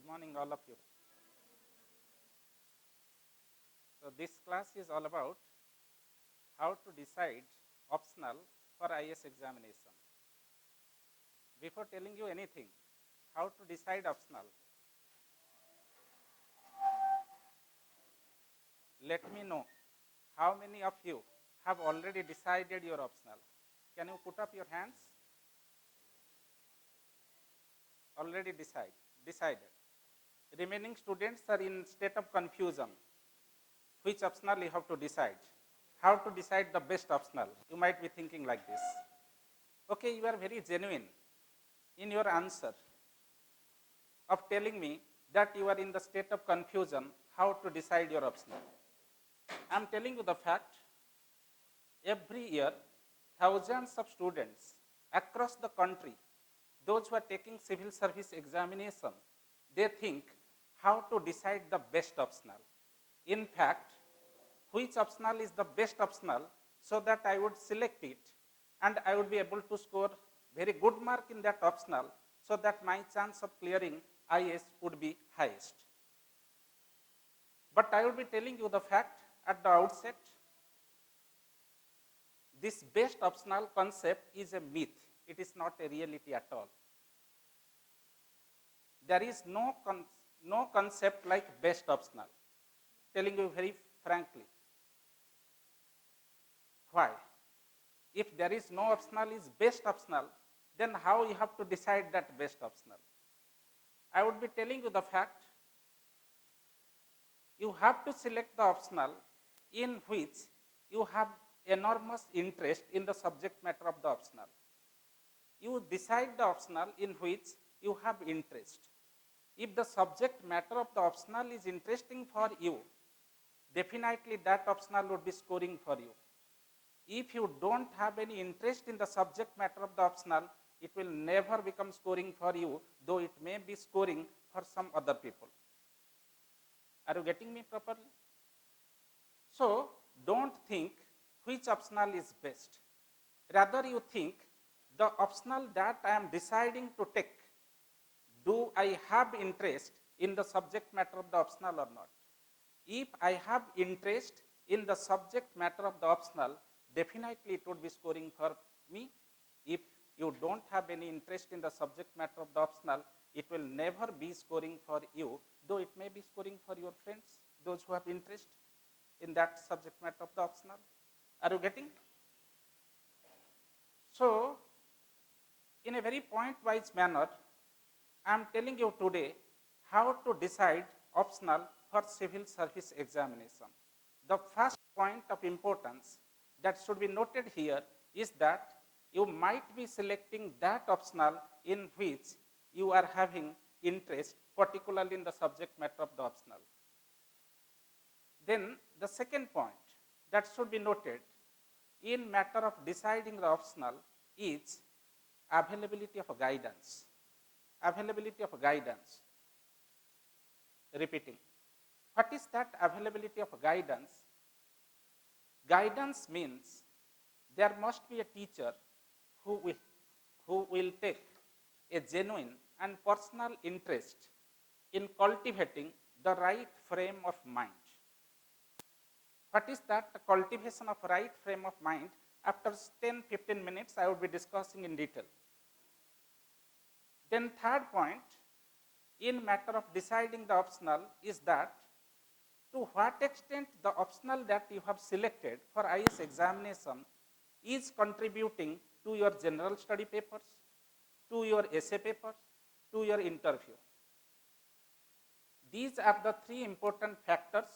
Good morning, all of you. So this class is all about how to decide optional for IS examination. Before telling you anything, how to decide optional, let me know how many of you have already decided your optional. Can you put up your hands? Already decided. Remaining students are in state of confusion. Which optional you have to decide? How to decide the best optional? You might be thinking like this. Okay, you are very genuine in your answer of telling me that you are in the state of confusion how to decide your optional. I am telling you the fact, every year thousands of students across the country, those who are taking civil service examination, they think how to decide the best optional. In fact, which optional is the best optional so that I would select it and I would be able to score very good mark in that optional so that my chance of clearing IS would be highest. But I will be telling you the fact at the outset, this best optional concept is a myth. It is not a reality at all. There is no concept like best optional, telling you very frankly. Why? If there is no optional is best optional, then how you have to decide that best optional? I would be telling you the fact, you have to select the optional in which you have enormous interest in the subject matter of the optional. You decide the optional in which you have interest. If the subject matter of the optional is interesting for you, definitely that optional would be scoring for you. If you don't have any interest in the subject matter of the optional, it will never become scoring for you, though it may be scoring for some other people. Are you getting me properly? So, don't think which optional is best. Rather, you think the optional that I am deciding to take, do I have interest in the subject matter of the optional or not? If I have interest in the subject matter of the optional, definitely it would be scoring for me. If you don't have any interest in the subject matter of the optional, it will never be scoring for you, though it may be scoring for your friends, those who have interest in that subject matter of the optional. Are you getting? So, in a very point-wise manner, I am telling you today how to decide optional for civil service examination. The first point of importance that should be noted here is that you might be selecting that optional in which you are having interest, particularly in the subject matter of the optional. Then the second point that should be noted in matter of deciding the optional is availability of guidance. Availability of guidance. Repeating. What is that availability of guidance? Guidance means there must be a teacher who will take a genuine and personal interest in cultivating the right frame of mind. What is that cultivation of right frame of mind? After 10-15 minutes, I will be discussing in detail. Then third point, in matter of deciding the optional is that to what extent the optional that you have selected for IS examination is contributing to your general study papers, to your essay papers, to your interview. These are the three important factors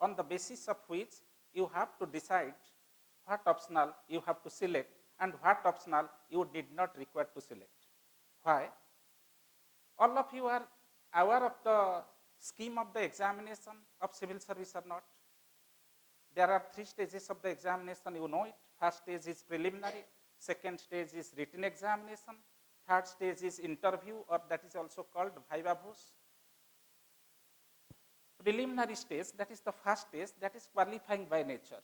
on the basis of which you have to decide what optional you have to select and what optional you did not require to select. Why? All of you are aware of the scheme of the examination of civil service or not? There are three stages of the examination, you know it. First stage is preliminary, second stage is written examination, third stage is interview, or that is also called viva voce. Preliminary stage, that is the first stage, that is qualifying by nature.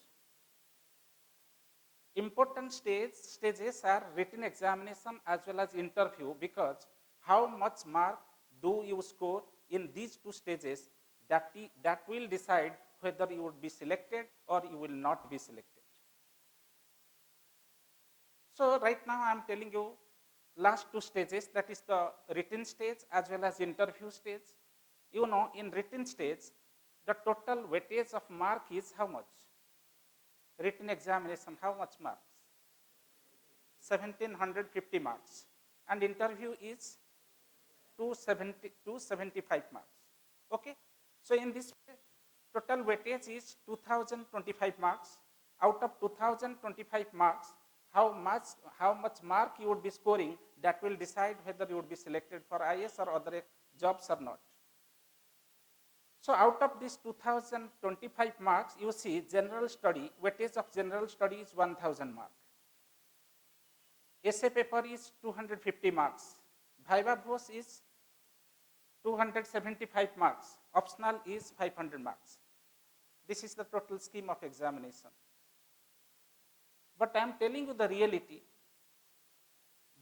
Important stages are written examination as well as interview, because how much mark do you score in these two stages that will decide whether you would be selected or you will not be selected. So right now I am telling you last two stages, that is the written stage as well as interview stage. You know, in written stage, the total weightage of mark is how much? Written examination, how much marks? 1750 marks. And interview is 275 marks. Okay? So in this way, total weightage is 2025 marks. Out of 2025 marks, how much mark you would be scoring, that will decide whether you would be selected for IAS or other jobs or not. So out of this 2025 marks, you see general study, weightage of general study is 1000 marks. Essay paper is 250 marks. Viva Voce is 275 marks. Optional is 500 marks. This is the total scheme of examination. But I am telling you the reality.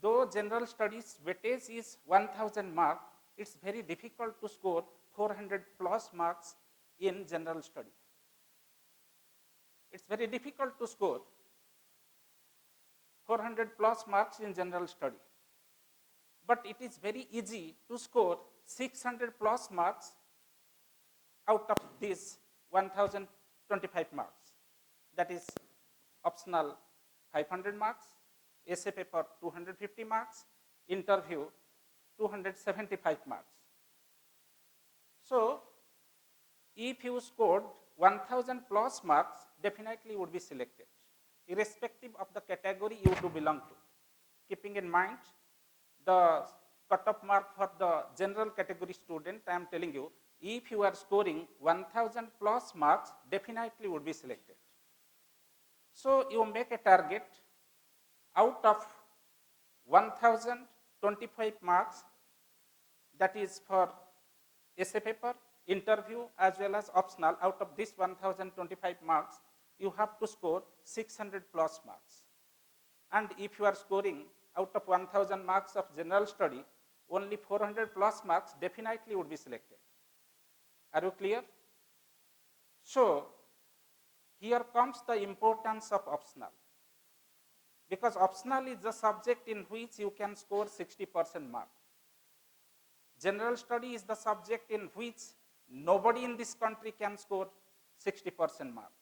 Though general studies weightage is 1000 marks, it's very difficult to score 400 plus marks in general study. It's very difficult to score 400 plus marks in general study. But it is very easy to score 600 plus marks out of these 1025 marks. That is optional 500 marks, essay paper 250 marks, interview 275 marks. So if you scored 1000 plus marks, definitely you would be selected, irrespective of the category you do belong to. Keeping in mind the cutoff mark for the general category student, I am telling you, if you are scoring 1000 plus marks, definitely you would be selected. So you make a target out of 1025 marks, that is for essay paper, interview as well as optional. Out of this 1025 marks, you have to score 600 plus marks. And if you are scoring out of 1000 marks of general study, only 400 plus marks, definitely would be selected. Are you clear? So here comes the importance of optional. Because optional is the subject in which you can score 60% mark. General study is the subject in which nobody in this country can score 60% mark.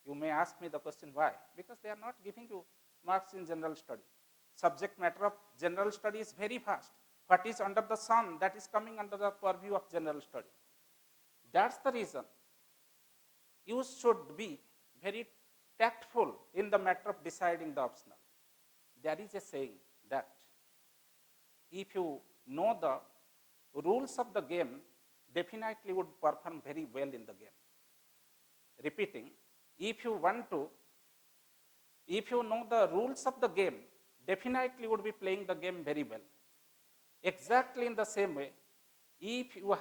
You may ask me the question, why? Because they are not giving you marks in general study. Subject matter of general study is very vast. What is under the sun, that is coming under the purview of general study. That's the reason you should be very tactful in the matter of deciding the optional. There is a saying that if you know the rules of the game, definitely would perform very well in the game. Repeating, if you know the rules of the game, definitely would be playing the game very well. Exactly in the same way, if you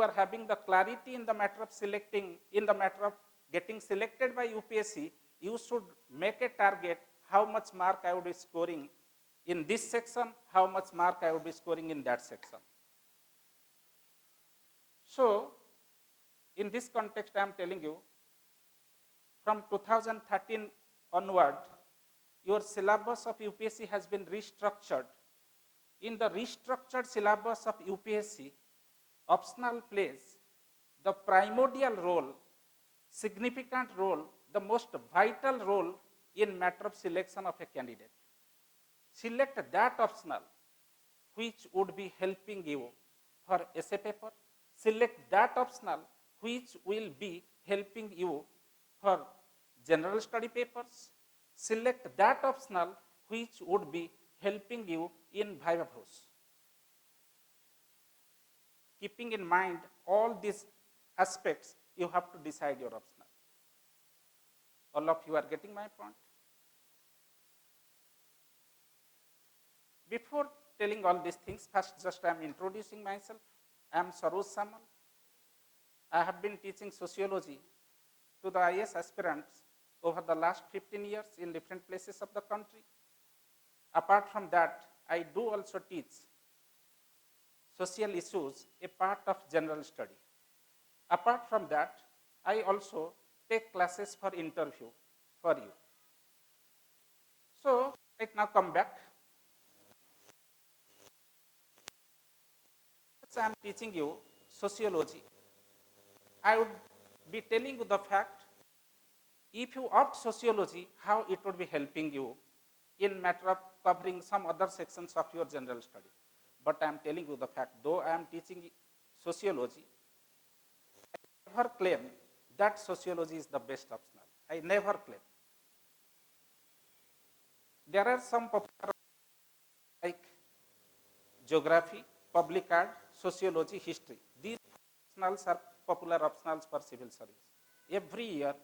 are having the clarity in the matter of getting selected by UPSC, you should make a target how much mark I would be scoring in this section, how much mark I would be scoring in that section. So in this context, I am telling you, from 2013 onward, your syllabus of UPSC has been restructured. In the restructured syllabus of UPSC, optional plays the primordial role, significant role, the most vital role in matter of selection of a candidate. Select that optional which would be helping you for essay paper. Select that optional which will be helping you for general study papers. Select that optional which would be helping you in Viva Voce. Keeping in mind all these aspects, you have to decide your optional. All of you are getting my point? Before telling all these things, first just I am introducing myself. I am Saroj Samal. I have been teaching sociology to the IAS aspirants over the last 15 years in different places of the country. Apart from that, I do also teach social issues a part of general study. Apart from that, I also take classes for interview for you. So, right now come back. I am teaching you sociology. I would be telling you the fact, if you opt sociology, how it would be helping you in matter of covering some other sections of your general study. But I am telling you the fact, though I am teaching sociology, I never claim that sociology is the best optional. I never claim. There are some popular like geography, public art, sociology, history. These optionals are popular optionals for civil service. Every year,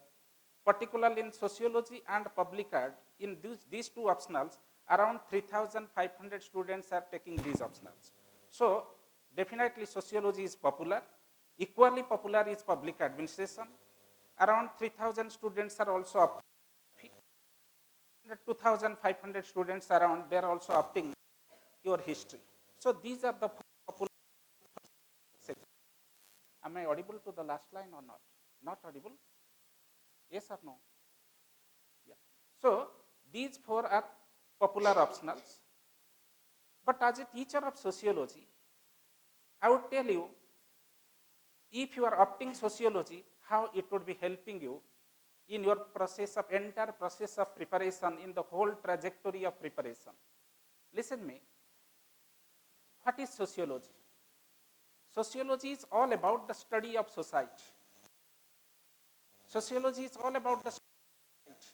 particularly in sociology and public art, in these two optionals, around 3,500 students are taking these optionals. So, definitely sociology is popular. Equally popular is public administration. Around 3,000 students are also up. 2,500 students around, they are also opting your history. So these are the popular sections. Am I audible to the last line or not? Not audible? Yes or no? Yeah. So these four are popular optionals. But as a teacher of sociology, I would tell you, if you are opting sociology, how it would be helping you in your process of entire process of preparation, in the whole trajectory of preparation. Listen me. What is sociology? Sociology is all about the study of society. Sociology is all about the society.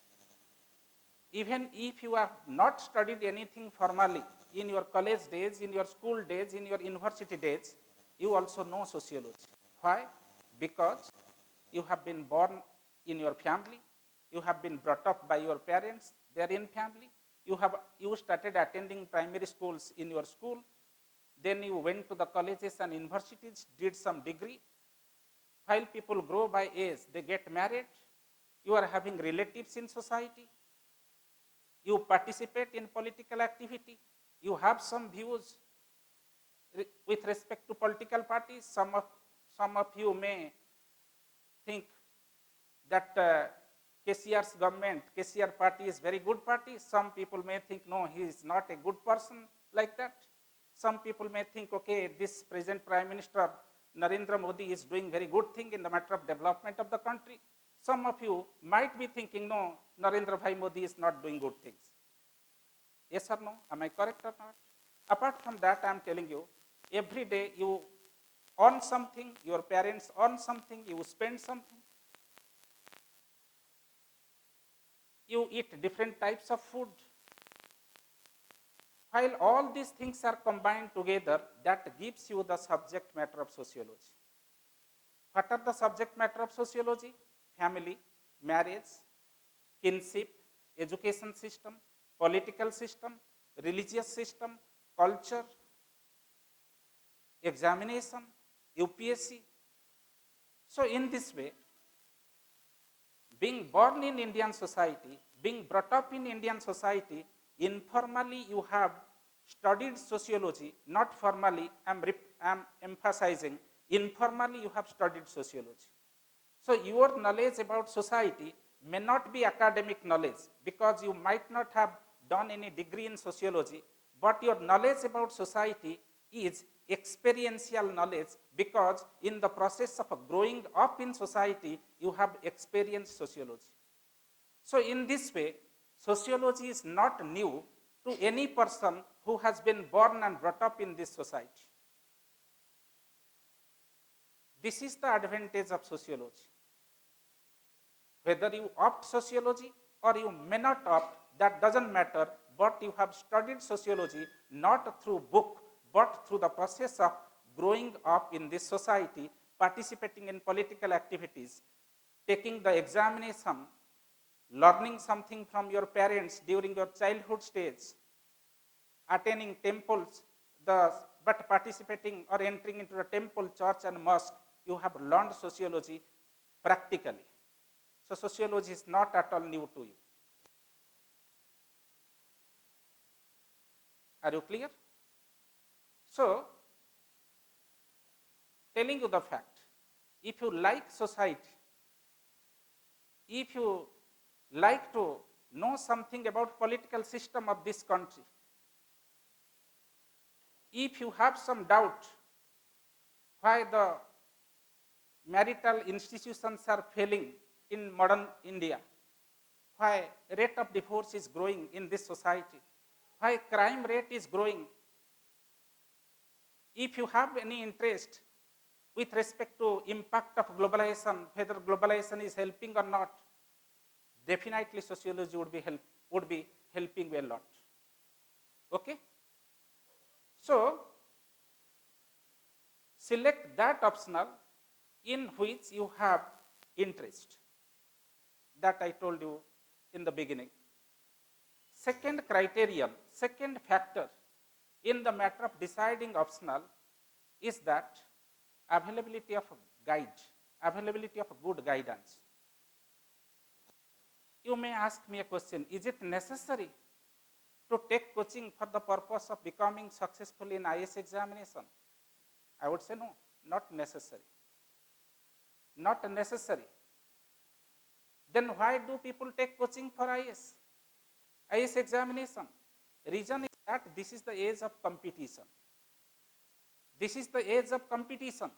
Even if you have not studied anything formally in your college days, in your school days, in your university days, you also know sociology. Why? Because you have been born in your family, you have been brought up by your parents, they are in family, you started attending primary schools in your school, then you went to the colleges and universities, did some degree. While people grow by age, they get married, you are having relatives in society, you participate in political activity, you have some views with respect to political parties. Some of you may think that KCR's government, KCR party is very good party. Some people may think, no, he is not a good person like that. Some people may think, okay, this present Prime Minister Narendra Modi is doing very good thing in the matter of development of the country. Some of you might be thinking, no, Narendra Bhai Modi is not doing good things. Yes or no? Am I correct or not? Apart from that, I am telling you, every day you earn something, your parents earn something, you spend something. You eat different types of food. While all these things are combined together, that gives you the subject matter of sociology. What are the subject matter of sociology? Family, marriage, kinship, education system, political system, religious system, culture, examination, UPSC. So in this way, being born in Indian society, being brought up in Indian society, informally you have studied sociology, not formally, I am emphasizing, informally you have studied sociology. So your knowledge about society may not be academic knowledge, because you might not have done any degree in sociology, but your knowledge about society is experiential knowledge, because in the process of growing up in society, you have experienced sociology. So in this way, sociology is not new to any person who has been born and brought up in this society. This is the advantage of sociology. Whether you opt sociology or you may not opt, that doesn't matter, but you have studied sociology not through book, but through the process of growing up in this society, participating in political activities, taking the examination, learning something from your parents during your childhood stage, attending temples, but participating or entering into a temple, church and mosque, you have learned sociology practically. So sociology is not at all new to you. Are you clear? So telling you the fact. If you like society, if you like to know something about political system of this country, if you have some doubt why the marital institutions are failing in modern India, why rate of divorce is growing in this society, why crime rate is growing, if you have any interest with respect to impact of globalization, whether globalization is helping or not, definitely sociology would be helping a lot. Okay? So, select that optional in which you have interest. That I told you in the beginning. Second criterion, second factor in the matter of deciding optional is that availability of a guide, availability of a good guidance. You may ask me a question, is it necessary to take coaching for the purpose of becoming successful in IAS examination? I would say no, not necessary. Not necessary. Then why do people take coaching for IAS? IAS examination. Reason is that this is the age of competition. This is the age of competition.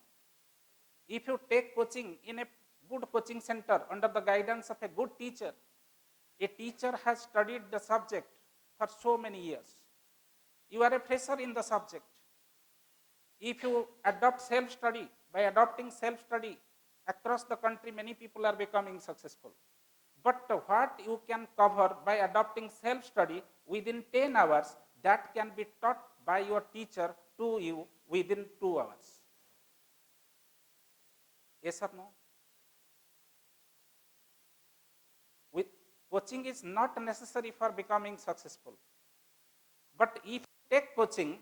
If you take coaching in a good coaching center under the guidance of a good teacher, a teacher has studied the subject for so many years. You are a fresher in the subject. If you adopt self-study, by adopting self-study across the country, many people are becoming successful. But what you can cover by adopting self-study within 10 hours, that can be taught by your teacher to you within 2 hours. Yes or no? Coaching is not necessary for becoming successful. But if you take coaching,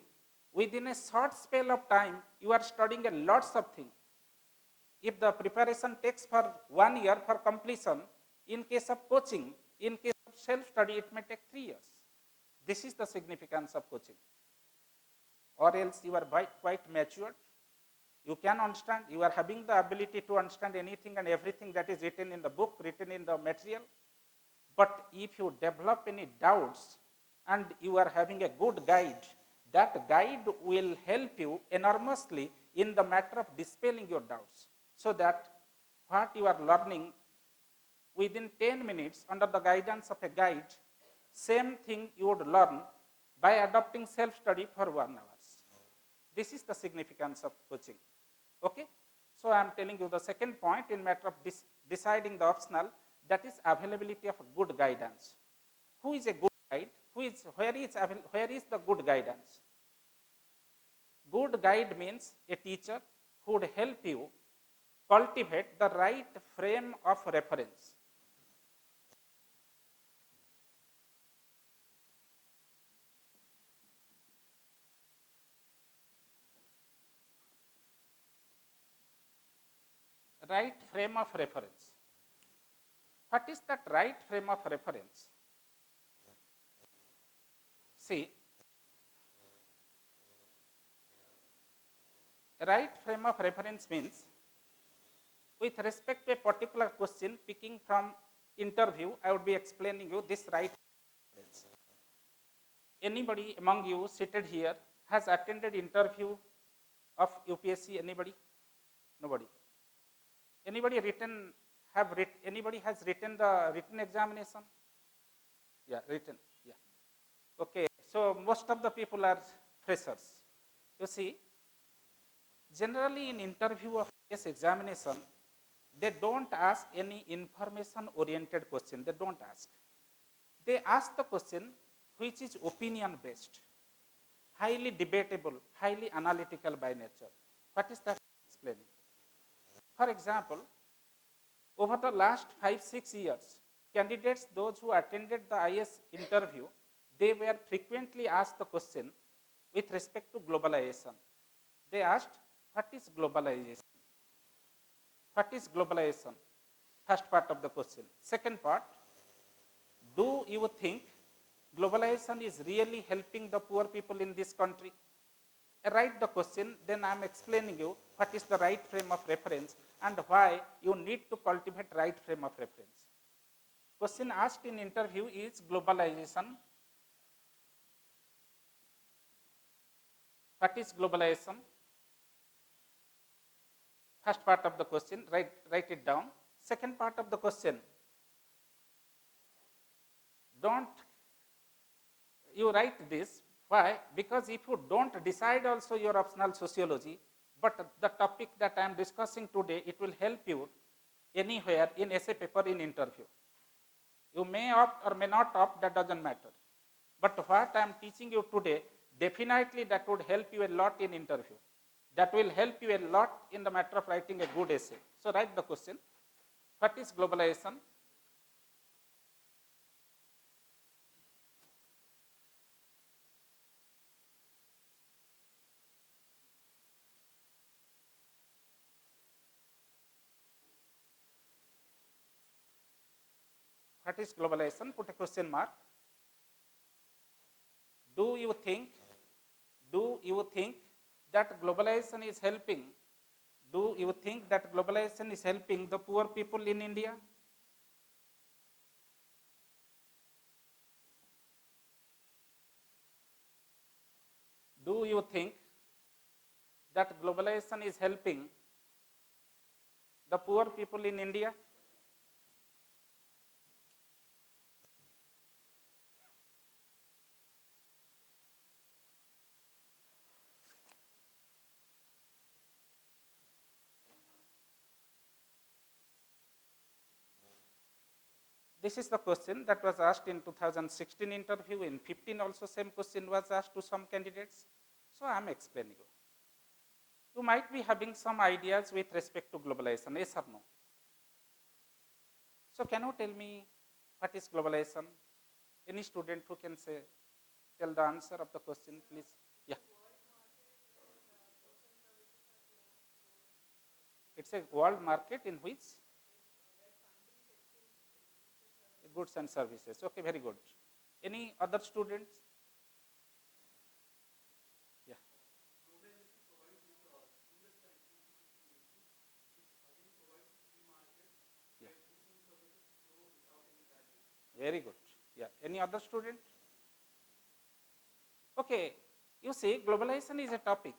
within a short spell of time, you are studying a lots of things. If the preparation takes for 1 year for completion, in case of coaching, in case of self-study, it may take 3 years. This is the significance of coaching. Or else you are quite matured. You can understand, you are having the ability to understand anything and everything that is written in the book, written in the material. But if you develop any doubts and you are having a good guide, that guide will help you enormously in the matter of dispelling your doubts. So that what you are learning within 10 minutes under the guidance of a guide, same thing you would learn by adopting self-study for 1 hour. This is the significance of coaching. Okay? So I am telling you the second point in matter of deciding the optional, that is availability of good guidance. Who is a good guide? Where is the good guidance? Good guide means a teacher who would help you cultivate the right frame of reference. Right frame of reference. What is that right frame of reference? See, right frame of reference means with respect to a particular question picking from interview, I would be explaining you this right reference. Anybody among you seated here has attended interview of UPSC? Anybody? Nobody. Anybody anybody has written the written examination? Yeah, written. Yeah. Okay. So most of the people are freshers. You see, generally in interview of this examination, they don't ask any information oriented question. They don't ask. They ask the question which is opinion based, highly debatable, highly analytical by nature. What is that explaining? For example, over the last 5-6 years, candidates, those who attended the IAS interview, they were frequently asked the question with respect to globalization. They asked, what is globalization? What is globalization? First part of the question. Second part, do you think globalization is really helping the poor people in this country? write the question, then I am explaining you what is the right frame of reference and why you need to cultivate right frame of reference. Question asked in interview is globalization. What is globalization? First part of the question, write it down. Second part of the question, don't you write this. Why? Because if you don't decide also your optional sociology, but the topic that I am discussing today, it will help you anywhere in essay paper, in interview. You may opt or may not opt, that doesn't matter. But what I am teaching you today, definitely that would help you a lot in interview. That will help you a lot in the matter of writing a good essay. So write the question. What is globalization? What is globalization? Put a question mark. Do you think that globalization is helping? Do you think that globalization is helping the poor people in India? Do you think that globalization is helping the poor people in India? This is the question that was asked in 2016 interview. In 15 also same question was asked to some candidates. So I am explaining you. You might be having some ideas with respect to globalization, yes or no? So can you tell me what is globalization? Any student who can say, tell the answer of the question, please. Yeah. It's a world market in which goods and services. Okay, very good. Any other students? Yeah. Yeah. Very good. Yeah. Any other student? Okay. You see, globalization is a topic.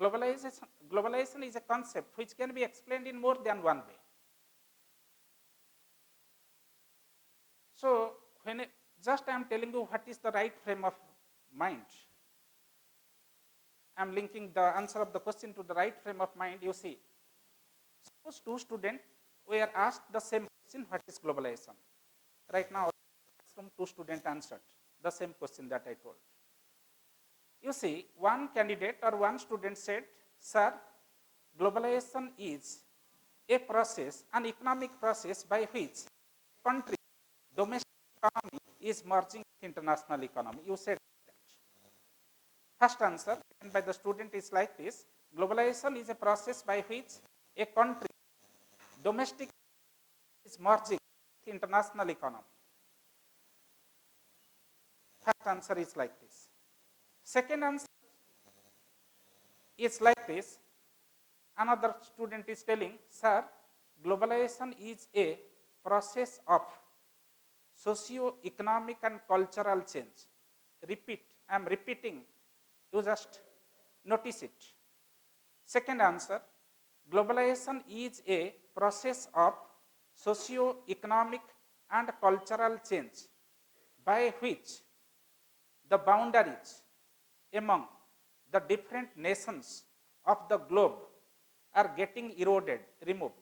Globalization is a concept which can be explained in more than one way. So, just I am telling you what is the right frame of mind. I am linking the answer of the question to the right frame of mind. You see, suppose two students were asked the same question, what is globalization? Right now, from two students answered the same question that I told. You see, one candidate or one student said, sir, globalization is a process, an economic process by which country domestic economy is merging with international economy. You said that. First answer given by the student is like this. Globalization is a process by which a country domestic is merging with international economy. First answer is like this. Second answer is like this. Another student is telling, sir, globalization is a process of socio-economic and cultural change. Repeat, I am repeating, you just notice it. Second answer, globalization is a process of socio-economic and cultural change by which the boundaries among the different nations of the globe are getting eroded, removed.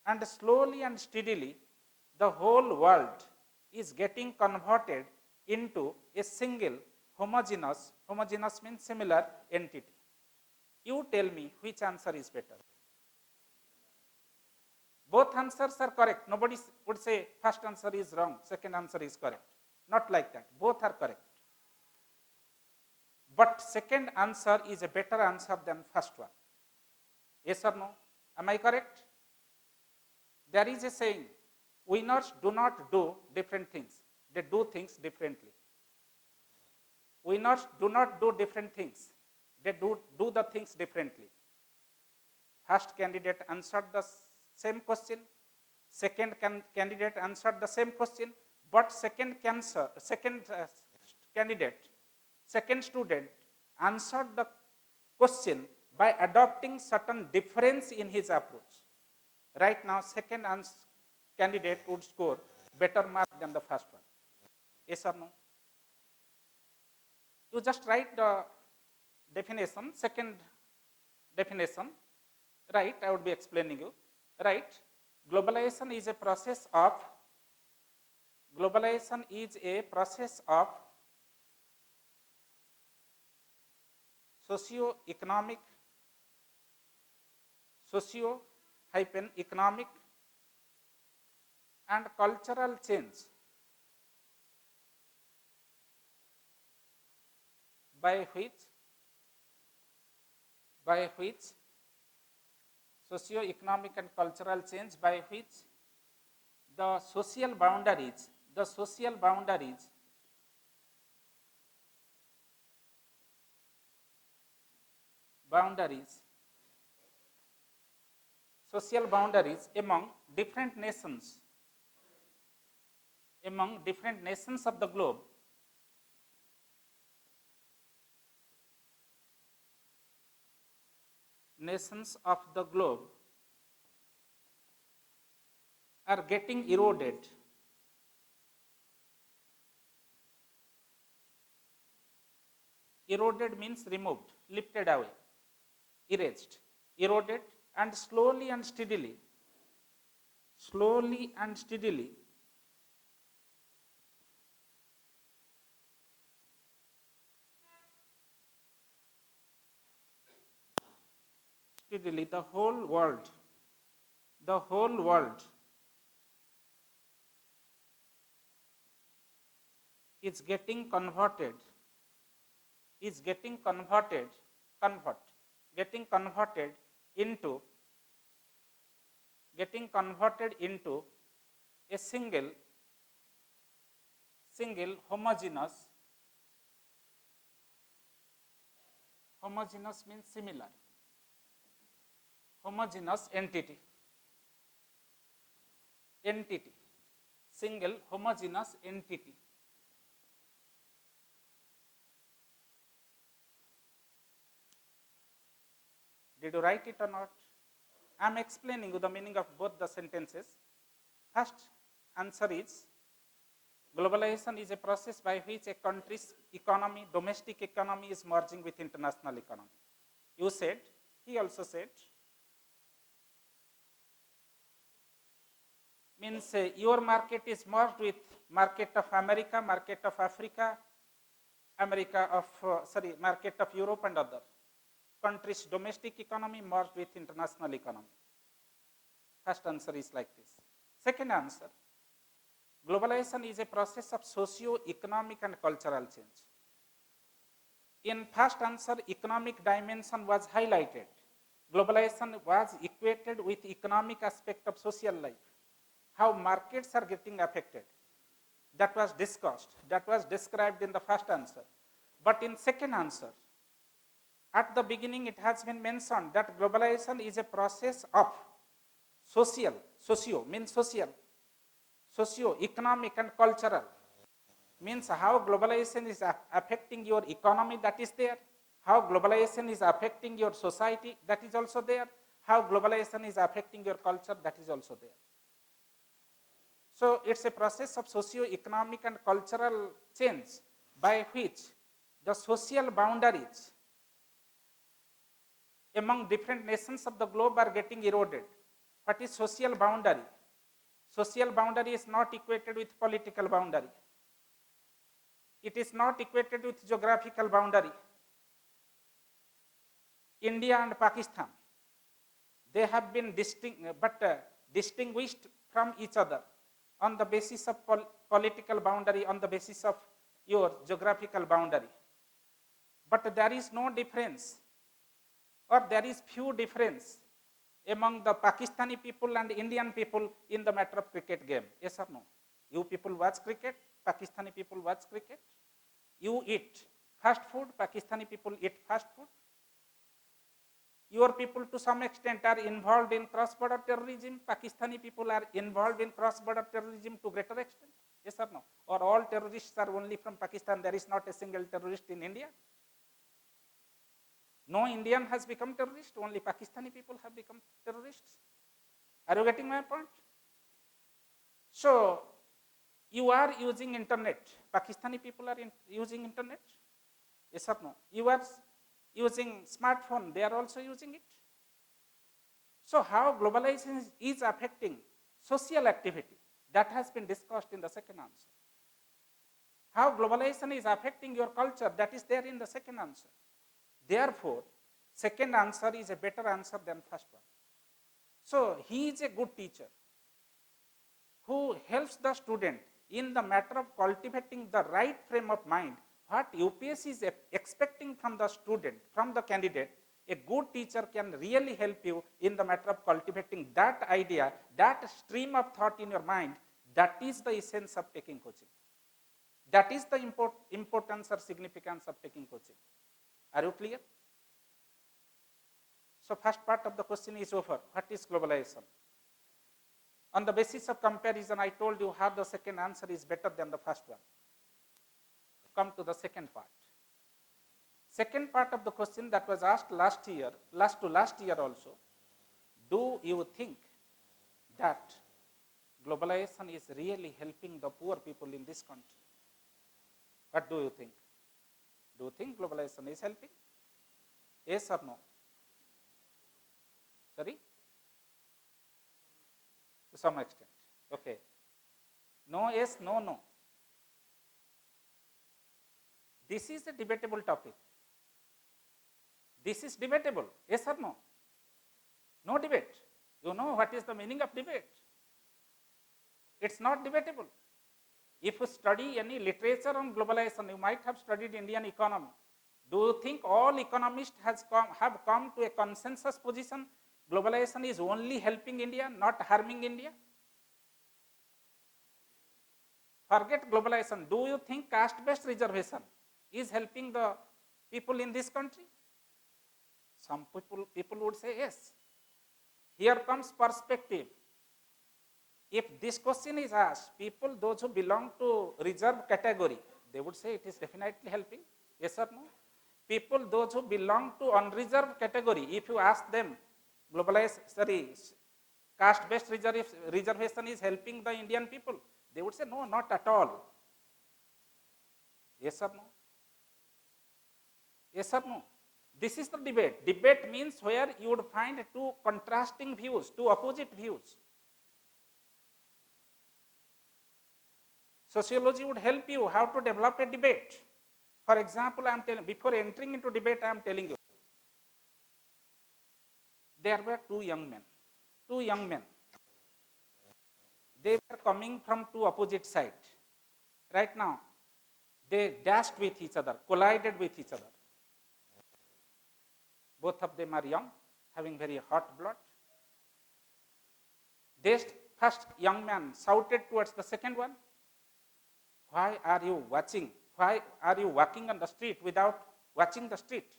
And slowly and steadily, the whole world is getting converted into a single homogeneous means similar entity. You tell me which answer is better. Both answers are correct. Nobody would say first answer is wrong, second answer is correct. Not like that. Both are correct. But second answer is a better answer than first one. Yes or no? Am I correct? There is a saying, winners do not do different things. They do things differently. Winners do not do different things. They do the things differently. First candidate answered the same question. Second candidate answered the same question, but second candidate, second student answered the question by adopting certain difference in his approach. Right now, second candidate would score better mark than the first one. Yes or no? You just write the definition, second definition, right? I would be explaining you, right? Globalization is a process of socio-economic and cultural change by which socio-economic and cultural change by which the social boundaries among different nations of the globe are getting eroded. Eroded means removed, lifted away, erased, eroded, and slowly and steadily the whole world is getting converted into a single homogeneous means similar, homogeneous entity, single homogeneous entity. Did you write it or not? I am explaining you the meaning of both the sentences. First answer is, globalization is a process by which a country's economy, domestic economy, is merging with international economy. You said, he also said, means your market is merged with market of America, market of Africa, market of Europe and other countries' domestic economy merged with international economy. First answer is like this. Second answer, globalization is a process of socio-economic and cultural change. In first answer, economic dimension was highlighted. Globalization was equated with economic aspect of social life. How markets are getting affected. That was discussed, that was described in the first answer. But in second answer, at the beginning it has been mentioned that globalization is a process of socio-economic and cultural. Means how globalization is affecting your economy, that is there. How globalization is affecting your society, that is also there. How globalization is affecting your culture, that is also there. So it's a process of socio-economic and cultural change by which the social boundaries among different nations of the globe are getting eroded. What is social boundary? Social boundary is not equated with political boundary. It is not equated with geographical boundary. India and Pakistan, they have been distinguished from each other on the basis of political boundary, on the basis of your geographical boundary. But there is no difference, or there is few difference among the Pakistani people and Indian people in the matter of cricket game. Yes or no? You people watch cricket, Pakistani people watch cricket. You eat Fast food, Pakistani people eat fast food. Your people to some extent are involved in cross-border terrorism. Pakistani people are involved in cross-border terrorism to greater extent. Yes or no? Or all terrorists are only from Pakistan, there is not a single terrorist in India. No Indian has become terrorist, only Pakistani people have become terrorists. Are you getting my point? So, you are using internet. Pakistani people are using internet. Yes or no? You are using smartphone, they are also using it. So how globalization is affecting social activity, that has been discussed in the second answer. How globalization is affecting your culture, that is there in the second answer. Therefore, second answer is a better answer than first one. So he is a good teacher who helps the student in the matter of cultivating the right frame of mind. What UPSC is expecting from the student, from the candidate, a good teacher can really help you in the matter of cultivating that idea, that stream of thought in your mind. That is the essence of taking coaching. That is the importance or significance of taking coaching. Are you clear? So first part of the question is over. What is globalization? On the basis of comparison, I told you how the second answer is better than the first one. Come to the second part. Second part of the question that was asked last year also. Do you think that globalization is really helping the poor people in this country? What do you think? Do you think globalization is helping? Yes or no? Sorry? To some extent. Okay. No, yes, no, no. This is a debatable topic. This is debatable. Yes or no? No debate. You know what is the meaning of debate? It's not debatable. If you study any literature on globalization, you might have studied Indian economy. Do you think all economists have come to a consensus position? Globalization is only helping India, not harming India? Forget globalization. Do you think caste-based reservation is helping the people in this country? Some people would say yes. Here comes perspective. If this question is asked, people, those who belong to reserve category, they would say it is definitely helping. Yes or no? People, those who belong to unreserved category, if you ask them, caste-based reservation is helping the Indian people, they would say no, not at all. Yes or no? Yes or no? This is the debate. Debate means where you would find two contrasting views, two opposite views. Sociology would help you how to develop a debate. For example, I am telling, before entering into debate, I am telling you, there were two young men. They were coming from two opposite sides. Right now, they dashed with each other, collided with each other. Both of them are young, having very hot blood. This first young man shouted towards the second one, "Why are you watching? Why are you walking on the street without watching the street?"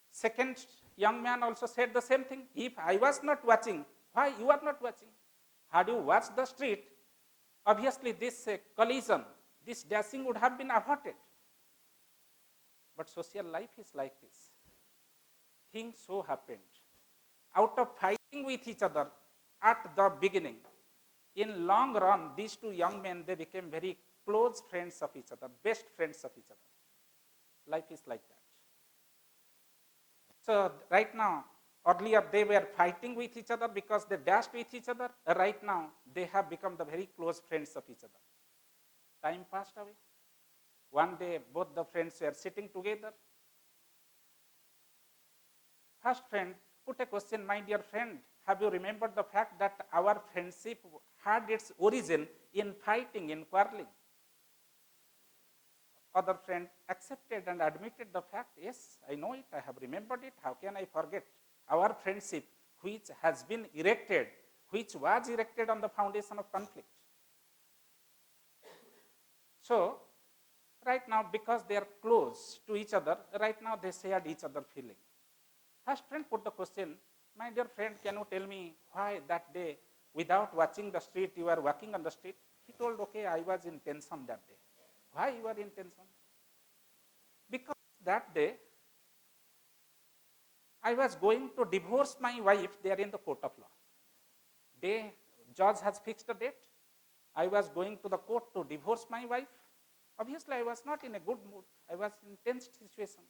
Second young man also said the same thing. "If I was not watching, why you are not watching? Had you watched the street, obviously this collision, this dashing would have been averted." But social life is like this. Things so happened. Out of fighting with each other at the beginning, in long run, these two young men, they became very close friends of each other, best friends of each other. Life is like that. So right now, earlier they were fighting with each other because they dashed with each other. Right now, they have become the very close friends of each other. Time passed away. One day, both the friends were sitting together. First friend put a question, "My dear friend, have you remembered the fact that our friendship had its origin in fighting, in quarreling?" Other friend accepted and admitted the fact, "Yes, I know it, I have remembered it, how can I forget? Our friendship, which has been erected, which was erected on the foundation of conflict." So, right now, because they are close to each other, right now they shared each other feeling. First friend put the question, my dear friend, can you tell me why that day, without watching the street, you were walking on the street? He told, okay, I was in tension that day. Why you were in tension? Because that day, I was going to divorce my wife there in the court of law. Judge has fixed a date. I was going to the court to divorce my wife. Obviously, I was not in a good mood. I was in tense situation.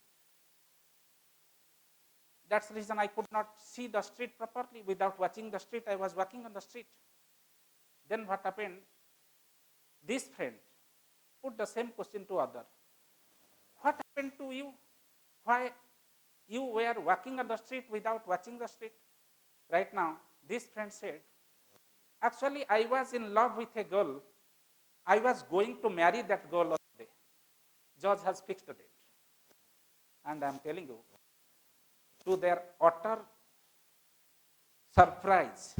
That's the reason I could not see the street properly. Without watching the street, I was walking on the street. Then what happened? This friend put the same question to other. What happened to you? Why you were walking on the street without watching the street? Right now, this friend said, actually, I was in love with a girl. I was going to marry that girl on the day. Judge has fixed a date. And I am telling you, to their utter surprise,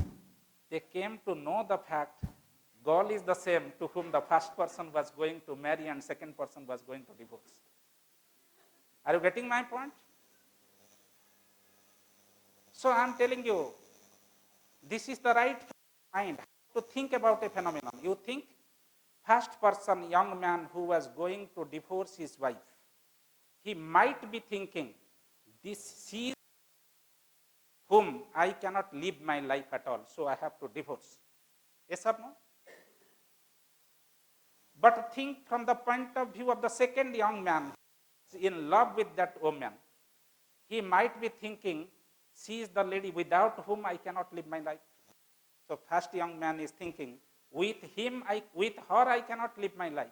they came to know the fact girl is the same to whom the first person was going to marry and second person was going to divorce. Are you getting my point? So I am telling you, this is the right mind to think about a phenomenon. You think first person young man who was going to divorce his wife, he might be thinking, she is whom I cannot live my life at all, so I have to divorce. Yes or no? But think from the point of view of the second young man in love with that woman. He might be thinking, she is the lady without whom I cannot live my life. So first young man is thinking, with her I cannot live my life.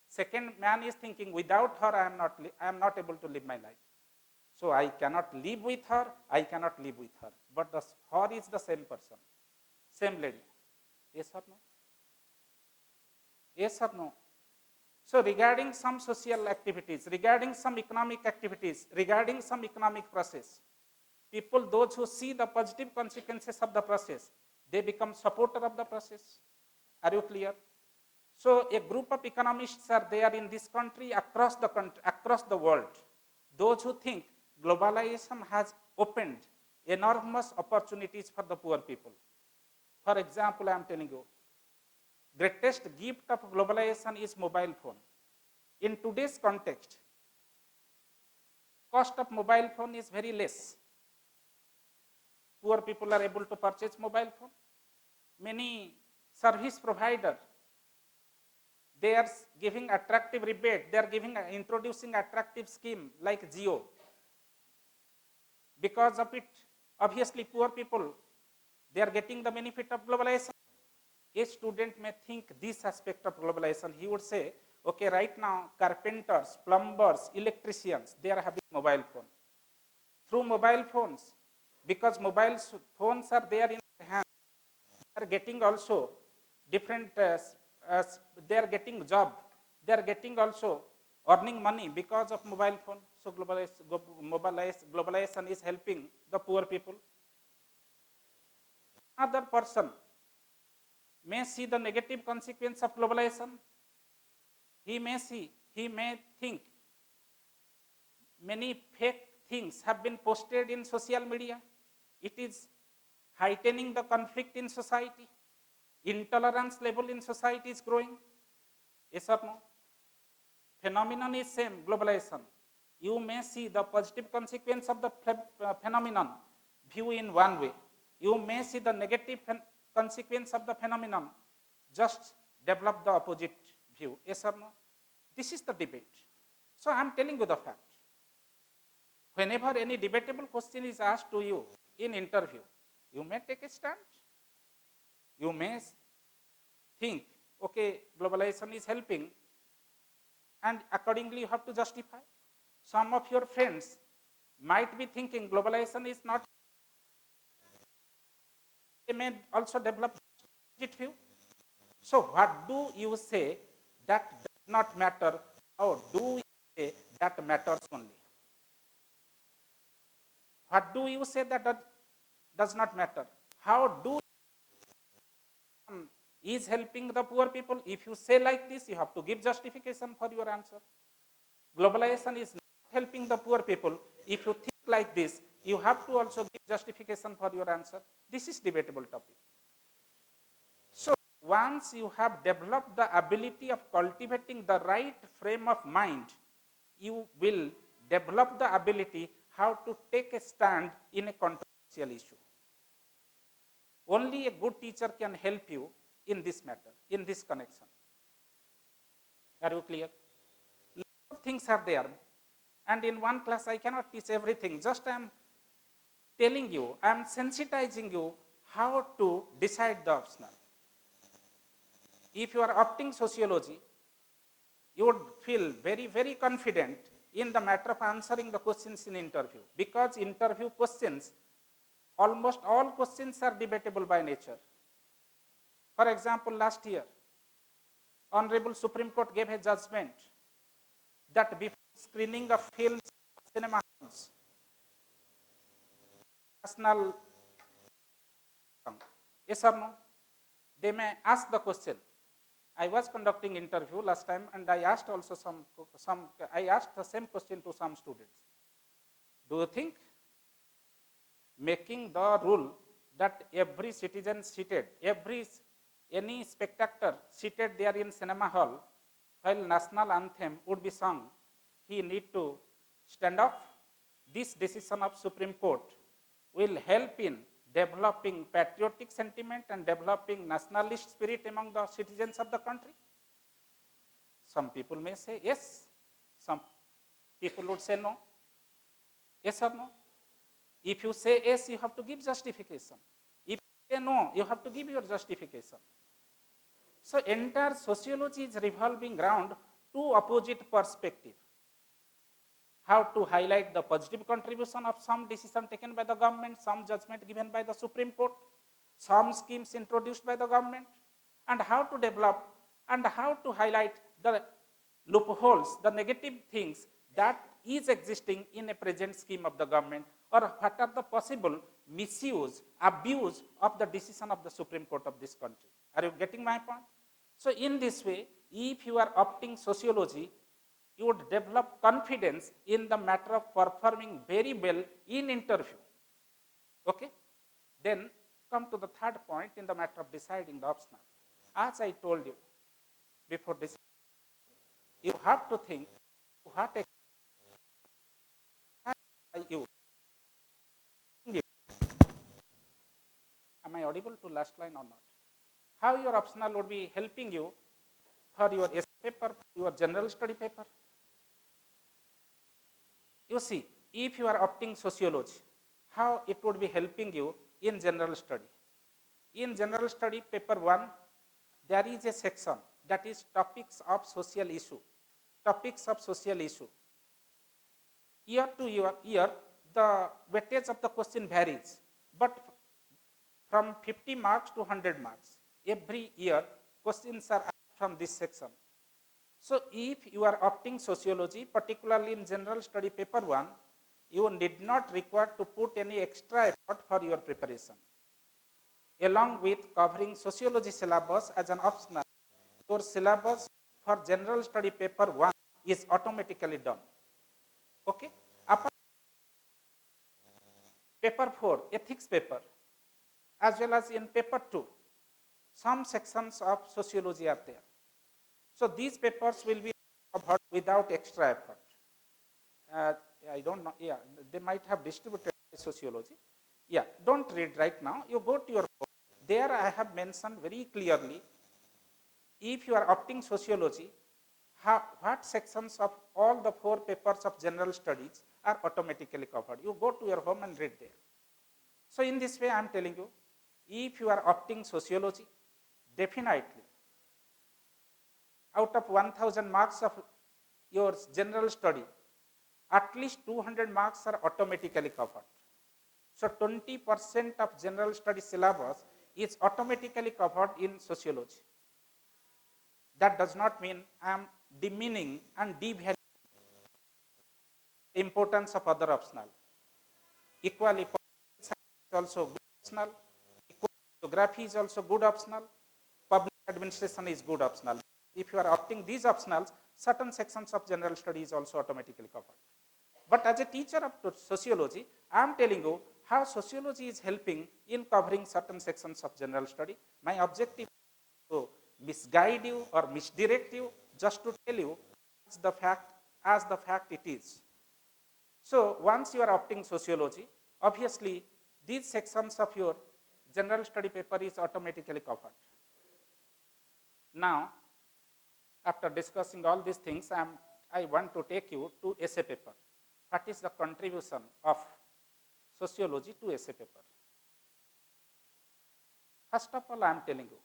Second man is thinking, without her I am not able to live my life. So I cannot live with her, I cannot live with her. But her is the same person, same lady. Yes or no? Yes or no? So regarding some social activities, regarding some economic activities, regarding some economic process, people, those who see the positive consequences of the process, they become supporter of the process. Are you clear? So a group of economists are there in this country, across the world. Those who think globalization has opened enormous opportunities for the poor people. For example, I am telling you, greatest gift of globalization is mobile phone. In today's context, cost of mobile phone is very less. Poor people are able to purchase mobile phone. Many service providers, they are giving attractive rebate. They are introducing attractive scheme like Jio. Because of it, obviously poor people, they are getting the benefit of globalization. A student may think this aspect of globalization. He would say, okay, right now carpenters, plumbers, electricians, they are having mobile phone. Through mobile phones, because mobile phones are there in their hands, they are getting also different, they are getting job, they are getting also earning money because of mobile phone. So globalization is helping the poor people. Another person may see the negative consequence of globalization. He may think many fake things have been posted in social media. It is heightening the conflict in society. Intolerance level in society is growing. Yes or no? Phenomenon is same, globalization. You may see the positive consequence of the phenomenon view in one way. You may see the negative consequence of the phenomenon, just develop the opposite view. Yes or no? This is the debate. So I am telling you the fact. Whenever any debatable question is asked to you in interview, you may take a stand. You may think, okay, globalization is helping, and accordingly you have to justify. Some of your friends might be thinking globalization is not, they may also develop it view. So what do you say that does not matter? How do you say that matters only? What do you say that does not matter? How do is helping the poor people. If you say like this, you have to give justification for your answer. Globalization is not helping the poor people. If you think like this, you have to also give justification for your answer. This is debatable topic. So once you have developed the ability of cultivating the right frame of mind, you will develop the ability how to take a stand in a controversial issue. Only a good teacher can help you in this matter, in this connection. Are you clear? Lot of things are there, and in one class I cannot teach everything. Just I am telling you, I am sensitizing you how to decide the optional. If you are opting sociology, you would feel very, very confident in the matter of answering the questions in interview, because interview questions, almost all questions are debatable by nature. For example, last year, Honorable Supreme Court gave a judgment that before screening of films in cinema halls, national, yes or no, they may ask the question. I was conducting interview last time, and I asked also I asked the same question to some students. Do you think making the rule that every citizen seated, any spectator seated there in cinema hall, while national anthem would be sung, he need to stand off? This decision of Supreme Court will help in developing patriotic sentiment and developing nationalist spirit among the citizens of the country? Some people may say yes, some people would say no. Yes or no? If you say yes, you have to give justification. If you say no, you have to give your justification. So entire sociology is revolving around two opposite perspectives. How to highlight the positive contribution of some decision taken by the government, some judgment given by the Supreme Court, some schemes introduced by the government, and how to develop and how to highlight the loopholes, the negative things that is existing in a present scheme of the government, or what are the possible misuse, abuse of the decision of the Supreme Court of this country. Are you getting my point? So in this way, if you are opting sociology, you would develop confidence in the matter of performing very well in interview. Okay? Then come to the third point in the matter of deciding the optional. As I told you before this, you have to think what you. Am I audible to last line or not? How your optional would be helping you for your essay paper, your general study paper? You see, if you are opting sociology, how it would be helping you in general study. In general study paper 1, there is a section that is topics of social issue. Topics of social issue. Year to year, the weightage of the question varies, but from 50 marks to 100 marks. Every year, questions are asked from this section. So if you are opting sociology, particularly in general study paper 1, you need not require to put any extra effort for your preparation. Along with covering sociology syllabus as an optional, your syllabus for general study paper 1 is automatically done. Okay? Paper 4, ethics paper, as well as in paper 2, some sections of sociology are there. So these papers will be covered without extra effort. I don't know, yeah, they might have distributed sociology. Yeah, don't read right now. You go to your book. There I have mentioned very clearly, if you are opting sociology, what sections of all the 4 papers of general studies are automatically covered. You go to your home and read there. So in this way I am telling you, if you are opting sociology, definitely out of 1000 marks of your general study, at least 200 marks are automatically covered. So 20% of general study syllabus is automatically covered in sociology. That does not mean I am demeaning and devaluing the importance of other optional. Equally, politics is also good optional. Equally, geography is also good optional. Public administration is good optional. If you are opting these optionals, certain sections of general study is also automatically covered. But as a teacher of sociology, I am telling you how sociology is helping in covering certain sections of general study. My objective is to misguide you or misdirect you, just to tell you the fact as the fact it is. So once you are opting sociology, obviously these sections of your general study paper is automatically covered. Now, after discussing all these things, I want to take you to essay paper. What is the contribution of sociology to essay paper? First of all, I am telling you,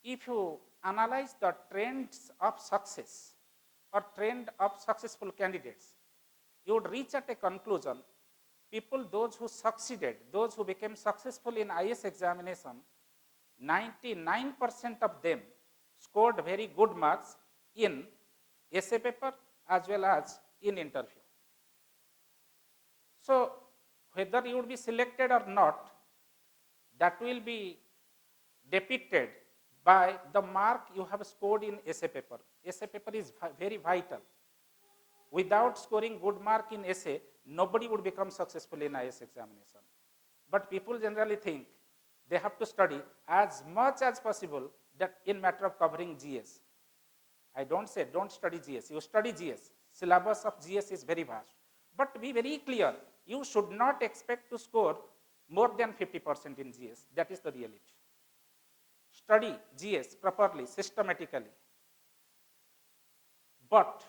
if you analyze the trends of success or trend of successful candidates, you would reach at a conclusion, people, those who succeeded, those who became successful in IS examination, 99% of them scored very good marks in essay paper as well as in interview. So whether you would be selected or not, that will be depicted by the mark you have scored in essay paper. Essay paper is very vital. Without scoring good mark in essay, nobody would become successful in IS examination. But people generally think they have to study as much as possible that in matter of covering GS. I don't say don't study GS, you study GS. Syllabus of GS is very vast. But be very clear, you should not expect to score more than 50% in GS. That is the reality. Study GS properly, systematically. But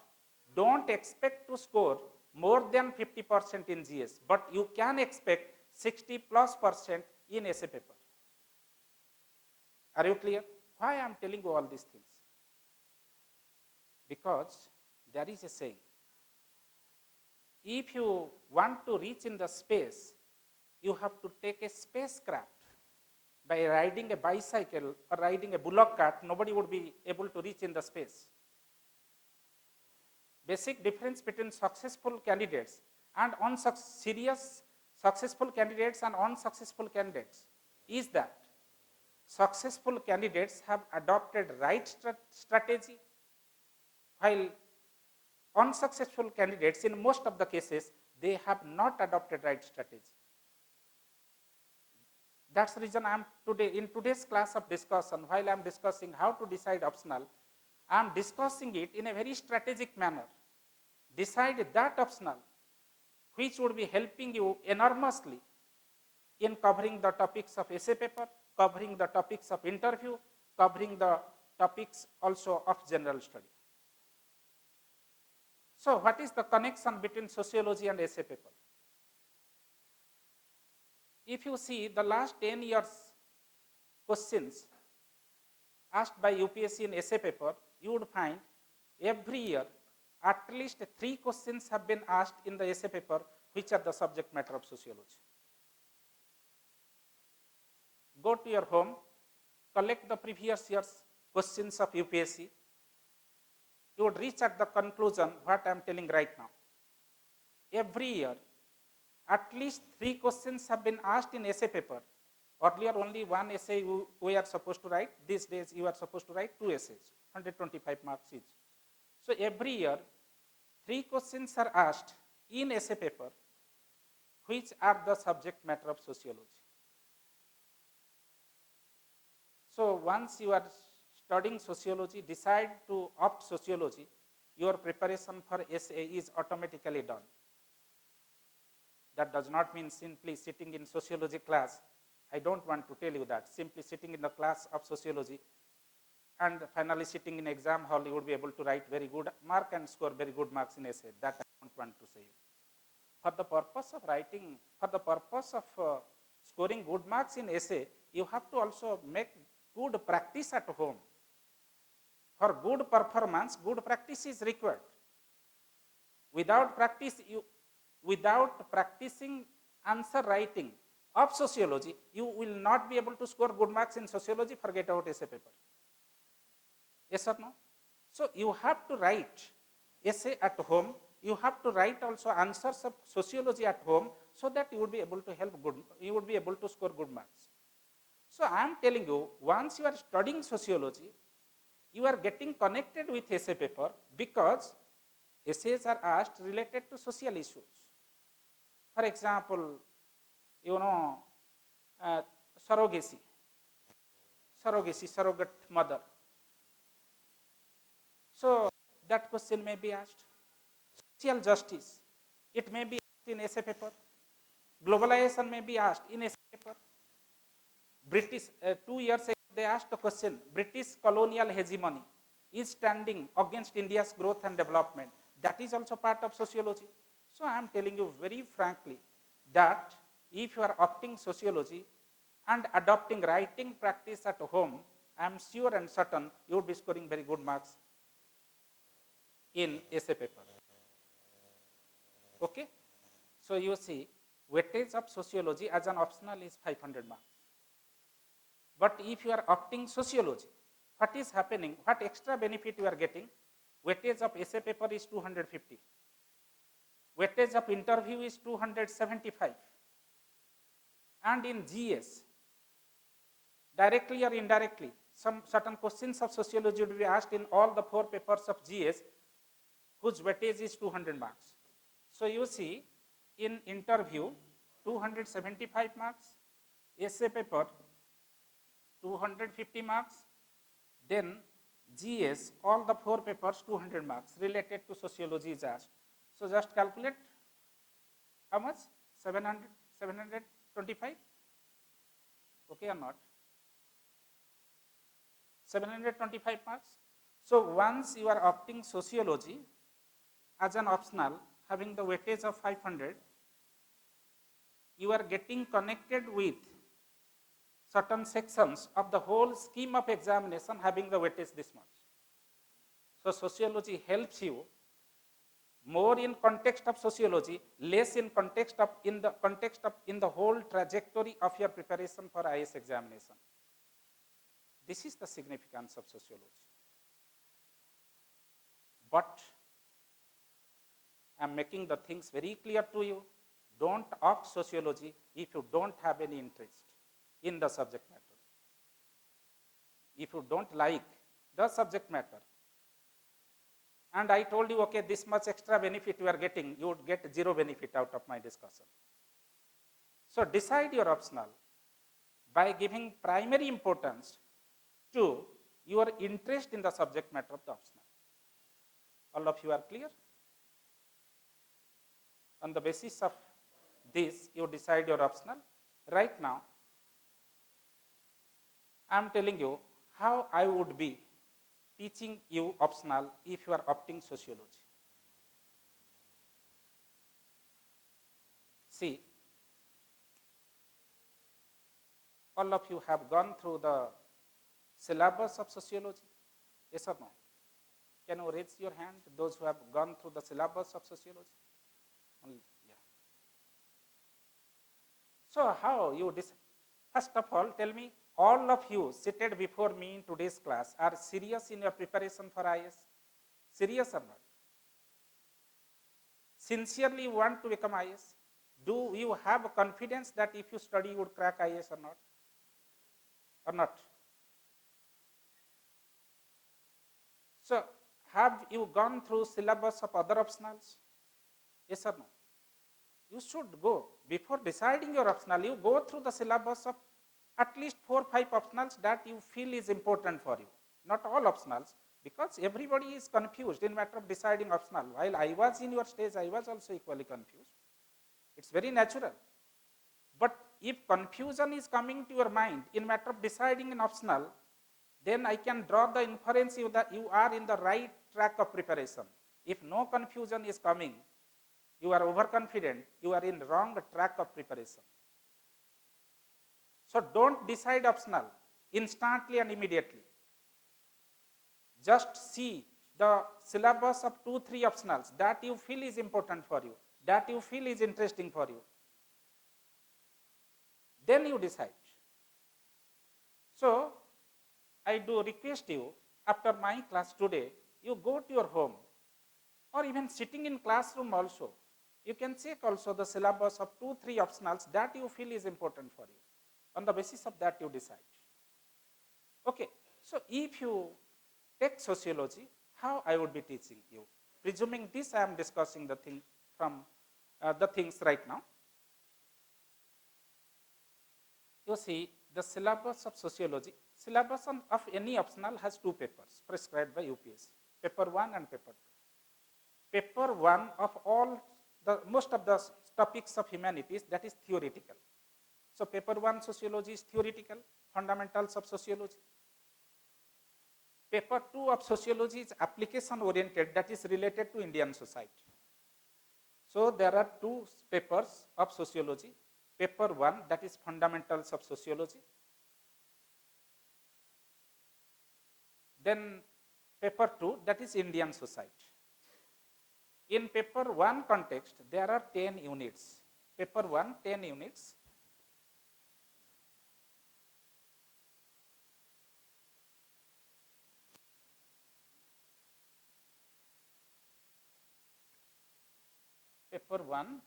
don't expect to score more than 50% in GS, but you can expect 60+% in essay paper. Are you clear? Why I am telling you all these things? Because there is a saying, if you want to reach in the space, you have to take a spacecraft. By riding a bicycle or riding a bullock cart, nobody would be able to reach in the space. Basic difference between successful candidates and serious successful candidates and unsuccessful candidates is that successful candidates have adopted right strategy, while unsuccessful candidates, in most of the cases, they have not adopted right strategy. That's the reason in today's class of discussion, while I am discussing how to decide optional, I am discussing it in a very strategic manner. Decide that optional which would be helping you enormously in covering the topics of essay paper, covering the topics of interview, covering the topics also of general study. So what is the connection between sociology and essay paper? If you see the last 10 years questions asked by UPSC in essay paper, you would find every year at least 3 questions have been asked in the essay paper which are the subject matter of sociology. Go to your home, collect the previous year's questions of UPSC. You would reach at the conclusion what I am telling right now. Every year, at least 3 questions have been asked in essay paper. Earlier, only 1 essay we are supposed to write. These days, you are supposed to write 2 essays, 125 marks each. So every year, 3 questions are asked in essay paper, which are the subject matter of sociology. So once you are studying sociology, decide to opt sociology, your preparation for essay is automatically done. That does not mean simply sitting in sociology class. I don't want to tell you that. Simply sitting in the class of sociology and finally sitting in exam hall, you would be able to write very good mark and score very good marks in essay. That I don't want to say. For the purpose of writing, for the purpose of scoring good marks in essay, you have to also make good practice at home. For good performance, good practice is required. Without practicing answer writing of sociology, you will not be able to score good marks in sociology, forget about essay paper. Yes or no? So you have to write essay at home, you have to write also answers of sociology at home so that you would be able to you would be able to score good marks. So I am telling you, once you are studying sociology, you are getting connected with essay paper because essays are asked related to social issues. For example, you know, uh, surrogacy, surrogate mother. So that question may be asked. Social justice, it may be asked in essay paper. Globalization may be asked in essay paper. British, 2 years ago, they asked a question, British colonial hegemony is standing against India's growth and development. That is also part of sociology. So I am telling you very frankly that if you are opting sociology and adopting writing practice at home, I am sure and certain you would be scoring very good marks in essay paper. Okay? So you see, weightage of sociology as an optional is 500 marks. But if you are opting sociology, what is happening, what extra benefit you are getting? Weightage of essay paper is 250. Weightage of interview is 275. And in GS, directly or indirectly, some certain questions of sociology will be asked in all the 4 papers of GS, whose weightage is 200 marks. So you see, in interview, 275 marks, essay paper, 250 marks, then GS, all the 4 papers, 200 marks related to sociology is asked. So just calculate how much? 700, 725? Okay or not? 725 marks. So once you are opting sociology as an optional, having the weightage of 500, you are getting connected with certain sections of the whole scheme of examination having the weightage this much. So sociology helps you more in context of sociology, less in the whole trajectory of your preparation for IAS examination. This is the significance of sociology. But I am making the things very clear to you. Don't opt sociology if you don't have any interest in the subject matter. If you don't like the subject matter, and I told you, okay, this much extra benefit you are getting, you would get 0 benefit out of my discussion. So decide your optional by giving primary importance to your interest in the subject matter of the optional. All of you are clear? On the basis of this, you decide your optional. Right now, I am telling you how I would be teaching you optional if you are opting sociology. See, all of you have gone through the syllabus of sociology, yes or no? Can you raise your hand, those who have gone through the syllabus of sociology? Only, yeah. So how you decide? First of all, tell me, all of you seated before me in today's class are serious in your preparation for IAS? Serious or not? Sincerely want to become IAS? Do you have confidence that if you study, you would crack IAS or not? Or not? So, have you gone through syllabus of other optionals? Yes or no? You should go. Before deciding your optional, you go through the syllabus of at least 4 or 5 optionals that you feel is important for you. Not all optionals, because everybody is confused in matter of deciding optional. While I was in your stage, I was also equally confused. It's very natural. But if confusion is coming to your mind in matter of deciding an optional, then I can draw the inference that you are in the right track of preparation. If no confusion is coming, you are overconfident, you are in wrong track of preparation. So don't decide optional instantly and immediately. Just see the syllabus of 2-3 optionals that you feel is important for you, that you feel is interesting for you. Then you decide. So I do request you, after my class today, you go to your home, or even sitting in classroom also, you can check also the syllabus of 2-3 optionals that you feel is important for you. On the basis of that, you decide. Okay, so if you take sociology, how I would be teaching you? Presuming this, I am discussing the thing from the things right now. You see, the syllabus of sociology, syllabus of any optional has two papers prescribed by UPSC, paper 1 and paper 2. Paper 1 of all most of the topics of humanities, that is theoretical. So paper 1 sociology is theoretical, fundamentals of sociology. Paper 2 of sociology is application oriented, that is related to Indian society. So there are two papers of sociology. Paper 1, that is fundamentals of sociology. Then paper 2, that is Indian society. In paper 1 context, there are 10 units. Paper 1, 10 units. Paper 1,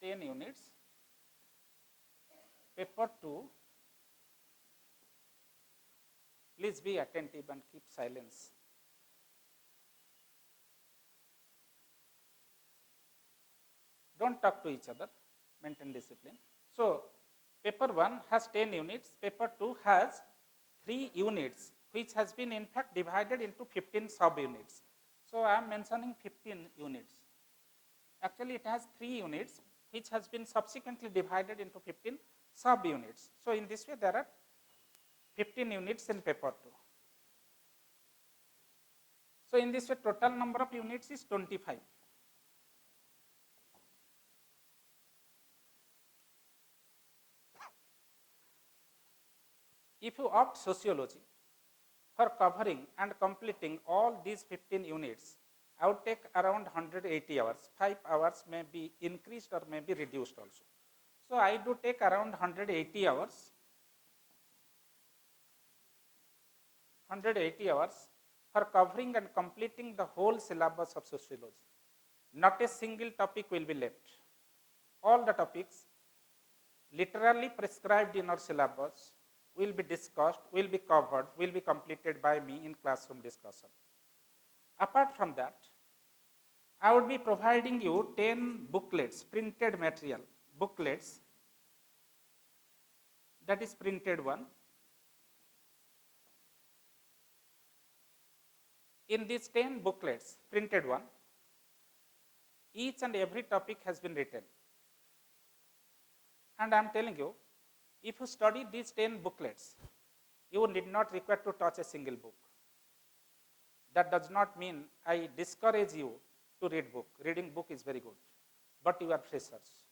10 units. Paper 2, please be attentive and keep silence. Don't talk to each other, maintain discipline. So, paper 1 has 10 units, paper 2 has 3 units, which has been in fact divided into 15 sub-units. So, I am mentioning 15 units. Actually, it has 3 units, which has been subsequently divided into 15 sub-units. So, in this way, there are 15 units in paper 2. So, in this way, total number of units is 25. If you opt sociology, for covering and completing all these 15 units, I would take around 180 hours. 5 hours may be increased or may be reduced also. So, I do take around 180 hours. 180 hours for covering and completing the whole syllabus of sociology. Not a single topic will be left. All the topics literally prescribed in our syllabus will be discussed, will be covered, will be completed by me in classroom discussion. Apart from that, I would be providing you 10 booklets, printed material, booklets, that is printed one. In these 10 booklets, printed one, each and every topic has been written. And I am telling you, if you study these 10 booklets, you need not require to touch a single book. That does not mean I discourage you to read book. Reading book is very good, but you are freshers.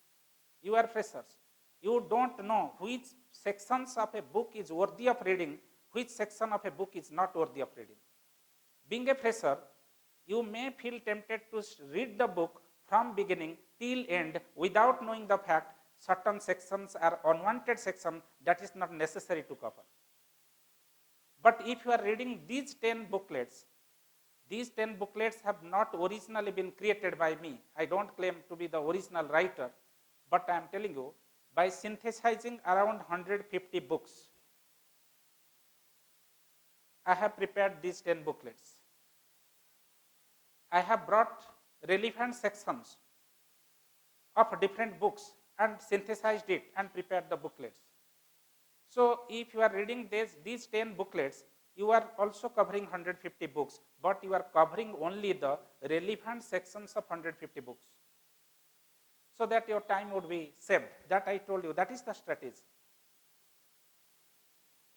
You are freshers. You don't know which sections of a book is worthy of reading, which section of a book is not worthy of reading. Being a fresher, you may feel tempted to read the book from beginning till end without knowing the fact certain sections are unwanted section that is not necessary to cover. But if you are reading these 10 booklets have not originally been created by me. I don't claim to be the original writer, but I am telling you, by synthesizing around 150 books, I have prepared these 10 booklets. I have brought relevant sections of different books and synthesized it and prepared the booklets. So, if you are reading these 10 booklets, you are also covering 150 books, but you are covering only the relevant sections of 150 books. So that your time would be saved. That I told you, that is the strategy.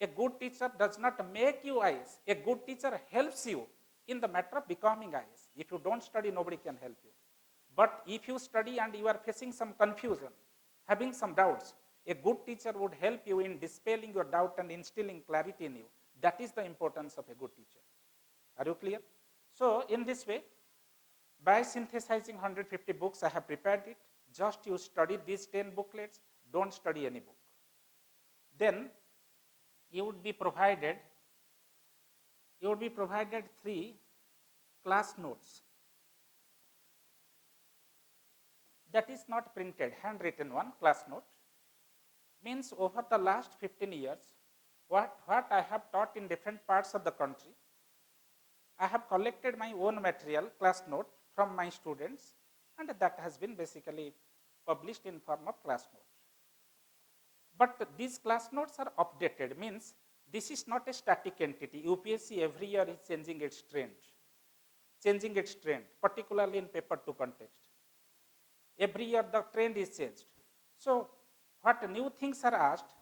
A good teacher does not make you IAS. A good teacher helps you in the matter of becoming IAS. If you don't study, nobody can help you. But if you study and you are facing some confusion, having some doubts, a good teacher would help you in dispelling your doubt and instilling clarity in you. That is the importance of a good teacher. Are you clear? So, in this way, by synthesizing 150 books, I have prepared it. Just you study these 10 booklets, don't study any book. Then, you would be provided 3 class notes. That is not printed, handwritten one, class note. means over the last 15 years, what I have taught in different parts of the country, I have collected my own material, class note from my students, and that has been basically published in form of class notes. But these class notes are updated, means this is not a static entity. UPSC every year is changing its trend, particularly in paper 2 context. Every year the trend is changed. So what new things are asked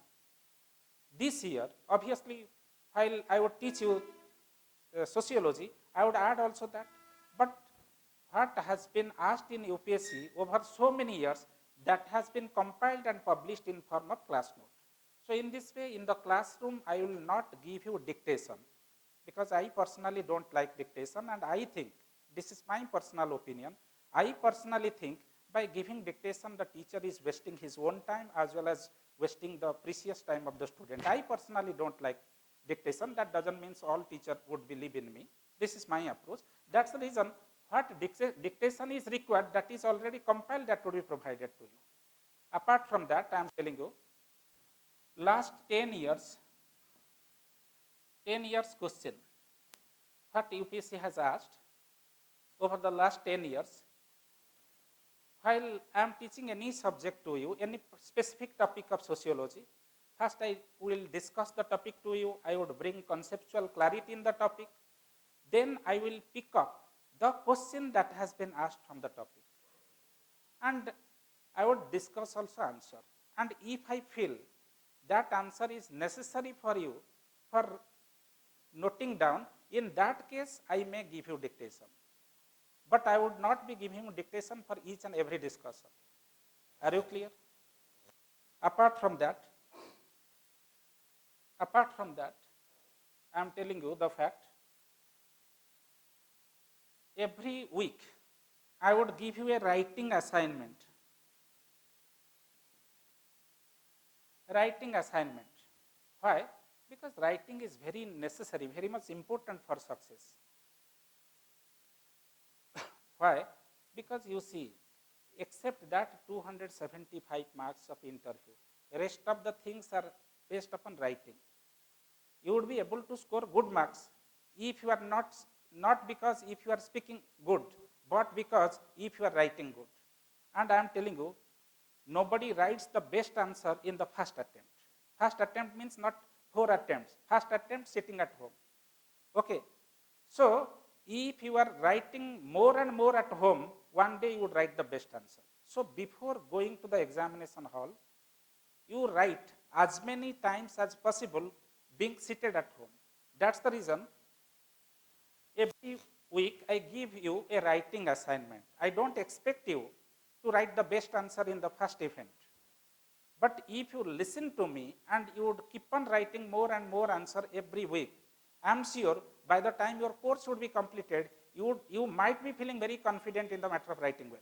this year, obviously while I would teach you sociology, I would add also that, but what has been asked in UPSC over so many years, that has been compiled and published in form of class note. So in this way, in the classroom, I will not give you dictation, because I personally don't like dictation, and I think, this is my personal opinion, I personally think by giving dictation, the teacher is wasting his own time as well as wasting the precious time of the student. I personally don't like dictation. That doesn't mean all teacher would believe in me. This is my approach. That's the reason what dictation is required, that is already compiled, that would be provided to you. Apart from that, I am telling you, last 10 years question, what UPSC has asked over the last 10 years, while I am teaching any subject to you, any specific topic of sociology, first I will discuss the topic to you, I would bring conceptual clarity in the topic, then I will pick up the question that has been asked from the topic, and I would discuss also answer. And if I feel that answer is necessary for you for noting down, in that case I may give you dictation. But I would not be giving dictation for each and every discussion. Are you clear? Apart from that, I am telling you the fact, every week I would give you a writing assignment. Why? Because writing is very necessary, very much important for success. Why? Because you see, except that 275 marks of interview, rest of the things are based upon writing. You would be able to score good marks if you are not because if you are speaking good, but because if you are writing good. And I am telling you, nobody writes the best answer in the first attempt. First attempt means not 4 attempts. First attempt sitting at home. Okay. So if you are writing more and more at home, one day you would write the best answer. So before going to the examination hall, you write as many times as possible being seated at home. That's the reason every week I give you a writing assignment. I don't expect you to write the best answer in the first event. But if you listen to me and you would keep on writing more and more answer every week, I am sure by the time your course would be completed, you might be feeling very confident in the matter of writing well.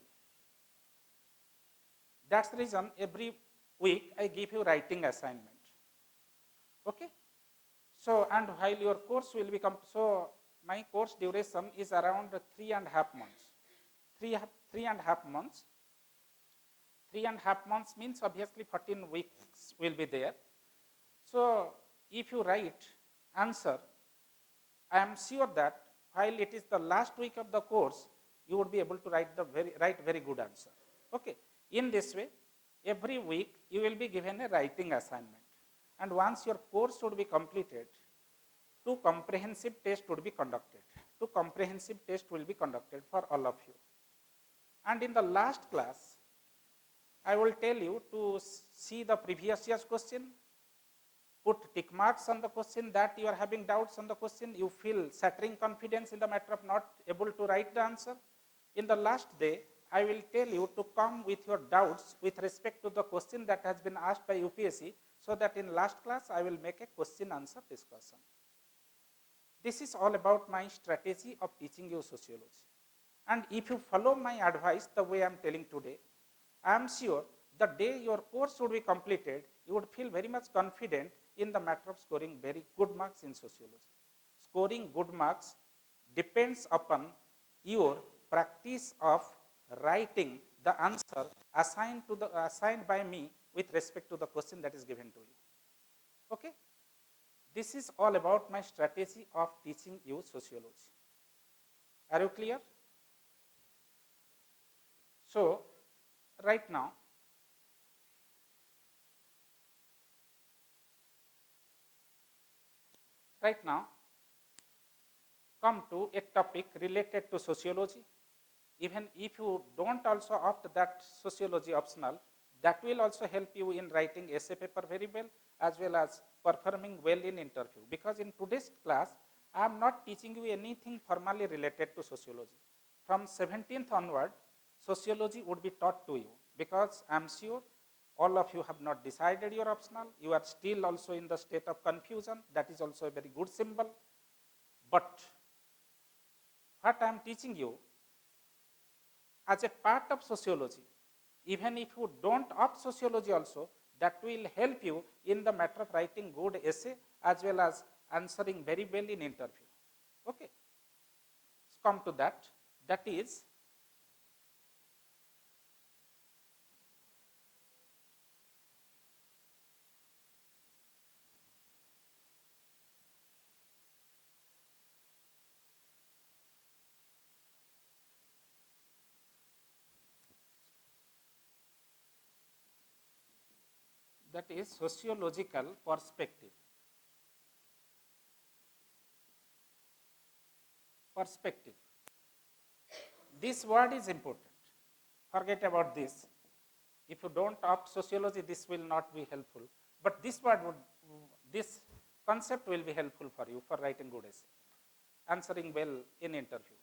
That's the reason every week I give you writing assignment. Okay? So, and while your course will become, so my course duration is around 3.5 months. 3.5 months. 3.5 months means obviously 14 weeks will be there. So if you write answer, I am sure that while it is the last week of the course, you would be able to write very good answer. Okay. In this way, every week you will be given a writing assignment. And once your course would be completed, 2 comprehensive tests would be conducted. 2 comprehensive tests will be conducted for all of you. And in the last class, I will tell you to see the previous year's question, put tick marks on the question that you are having doubts on the question, you feel shattering confidence in the matter of not able to write the answer. In the last day, I will tell you to come with your doubts with respect to the question that has been asked by UPSC, so that in last class I will make a question answer discussion. This is all about my strategy of teaching you sociology. And if you follow my advice the way I am telling today, I am sure the day your course would be completed, you would feel very much confident in the matter of scoring very good marks in sociology. Scoring good marks depends upon your practice of writing the answer assigned by me with respect to the question that is given to you. Okay? This is all about my strategy of teaching you sociology. Are you clear? So, right now, come to a topic related to sociology. Even if you don't also opt that sociology optional, that will also help you in writing essay paper very well, as well as performing well in interview. Because in today's class, I am not teaching you anything formally related to sociology. From 17th onward, sociology would be taught to you, because I am sure all of you have not decided your optional. You are still also in the state of confusion. That is also a very good symbol. But what I am teaching you as a part of sociology, even if you don't opt sociology also, that will help you in the matter of writing good essay as well as answering very well in interview. Okay. Let's come to that. That is sociological perspective. Perspective. This word is important. Forget about this. If you don't opt sociology, this will not be helpful. But this word would, this concept will be helpful for you for writing good essay, answering well in interview.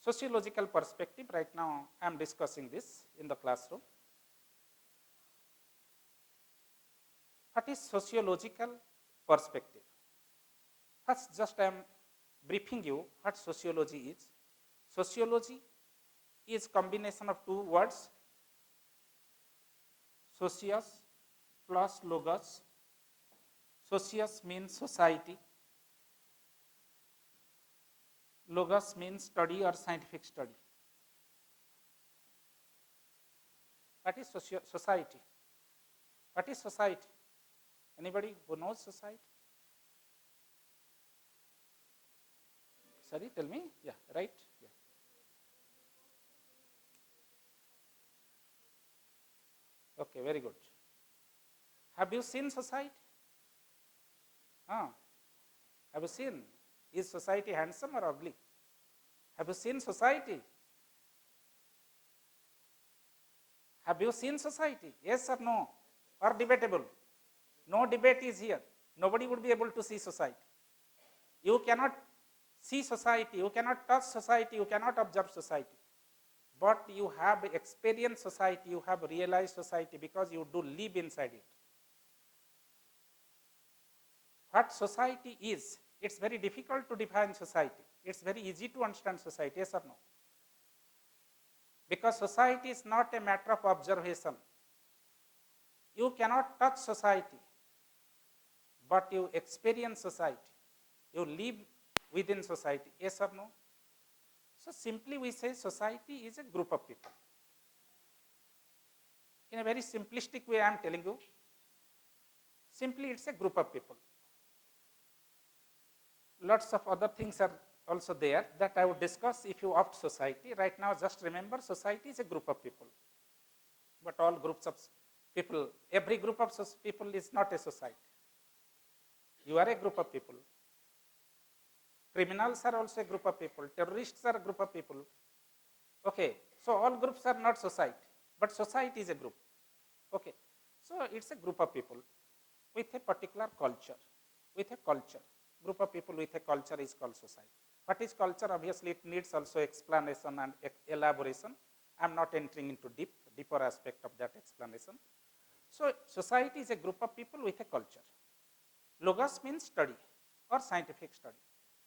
Sociological perspective, right now I am discussing this in the classroom. What is sociological perspective? First, just I am briefing you what sociology is. Sociology is combination of two words, socios plus logos. Socios means society. Logos means study or scientific study. What is society? What is society? Anybody who knows society? Sorry, tell me. Yeah, right? Yeah. Okay, very good. Have you seen society? Have you seen? Is society handsome or ugly? Have you seen society? Have you seen society? Yes or no? Or debatable? No debate is here. Nobody would be able to see society. You cannot see society, you cannot touch society, you cannot observe society. But you have experienced society, you have realized society because you do live inside it. What society is, it's very difficult to define society. It's very easy to understand society, yes or no? Because society is not a matter of observation. You cannot touch society, but you experience society. You live within society, yes or no? So simply we say society is a group of people. In a very simplistic way I am telling you, simply it's a group of people. Lots of other things are also there that I would discuss if you opt society. Right now just remember society is a group of people. But all groups of people, every group of people is not a society. You are a group of people. Criminals are also a group of people. Terrorists are a group of people. Okay, so all groups are not society, but society is a group. Okay, so it's a group of people with a particular culture, with a culture. Group of people with a culture is called society. What is culture? Obviously, it needs also explanation and elaboration. I'm not entering into deeper aspect of that explanation. So, society is a group of people with a culture. Logos means study or scientific study.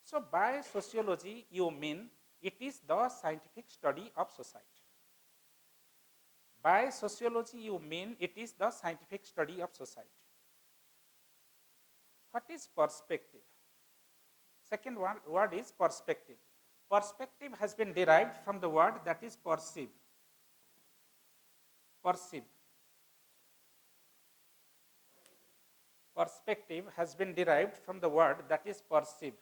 So, by sociology, you mean it is the scientific study of society. By sociology, you mean it is the scientific study of society. What is perspective? Second word is perspective. Perspective has been derived from the word that is perceive. Perceive. Perspective has been derived from the word that is perceive.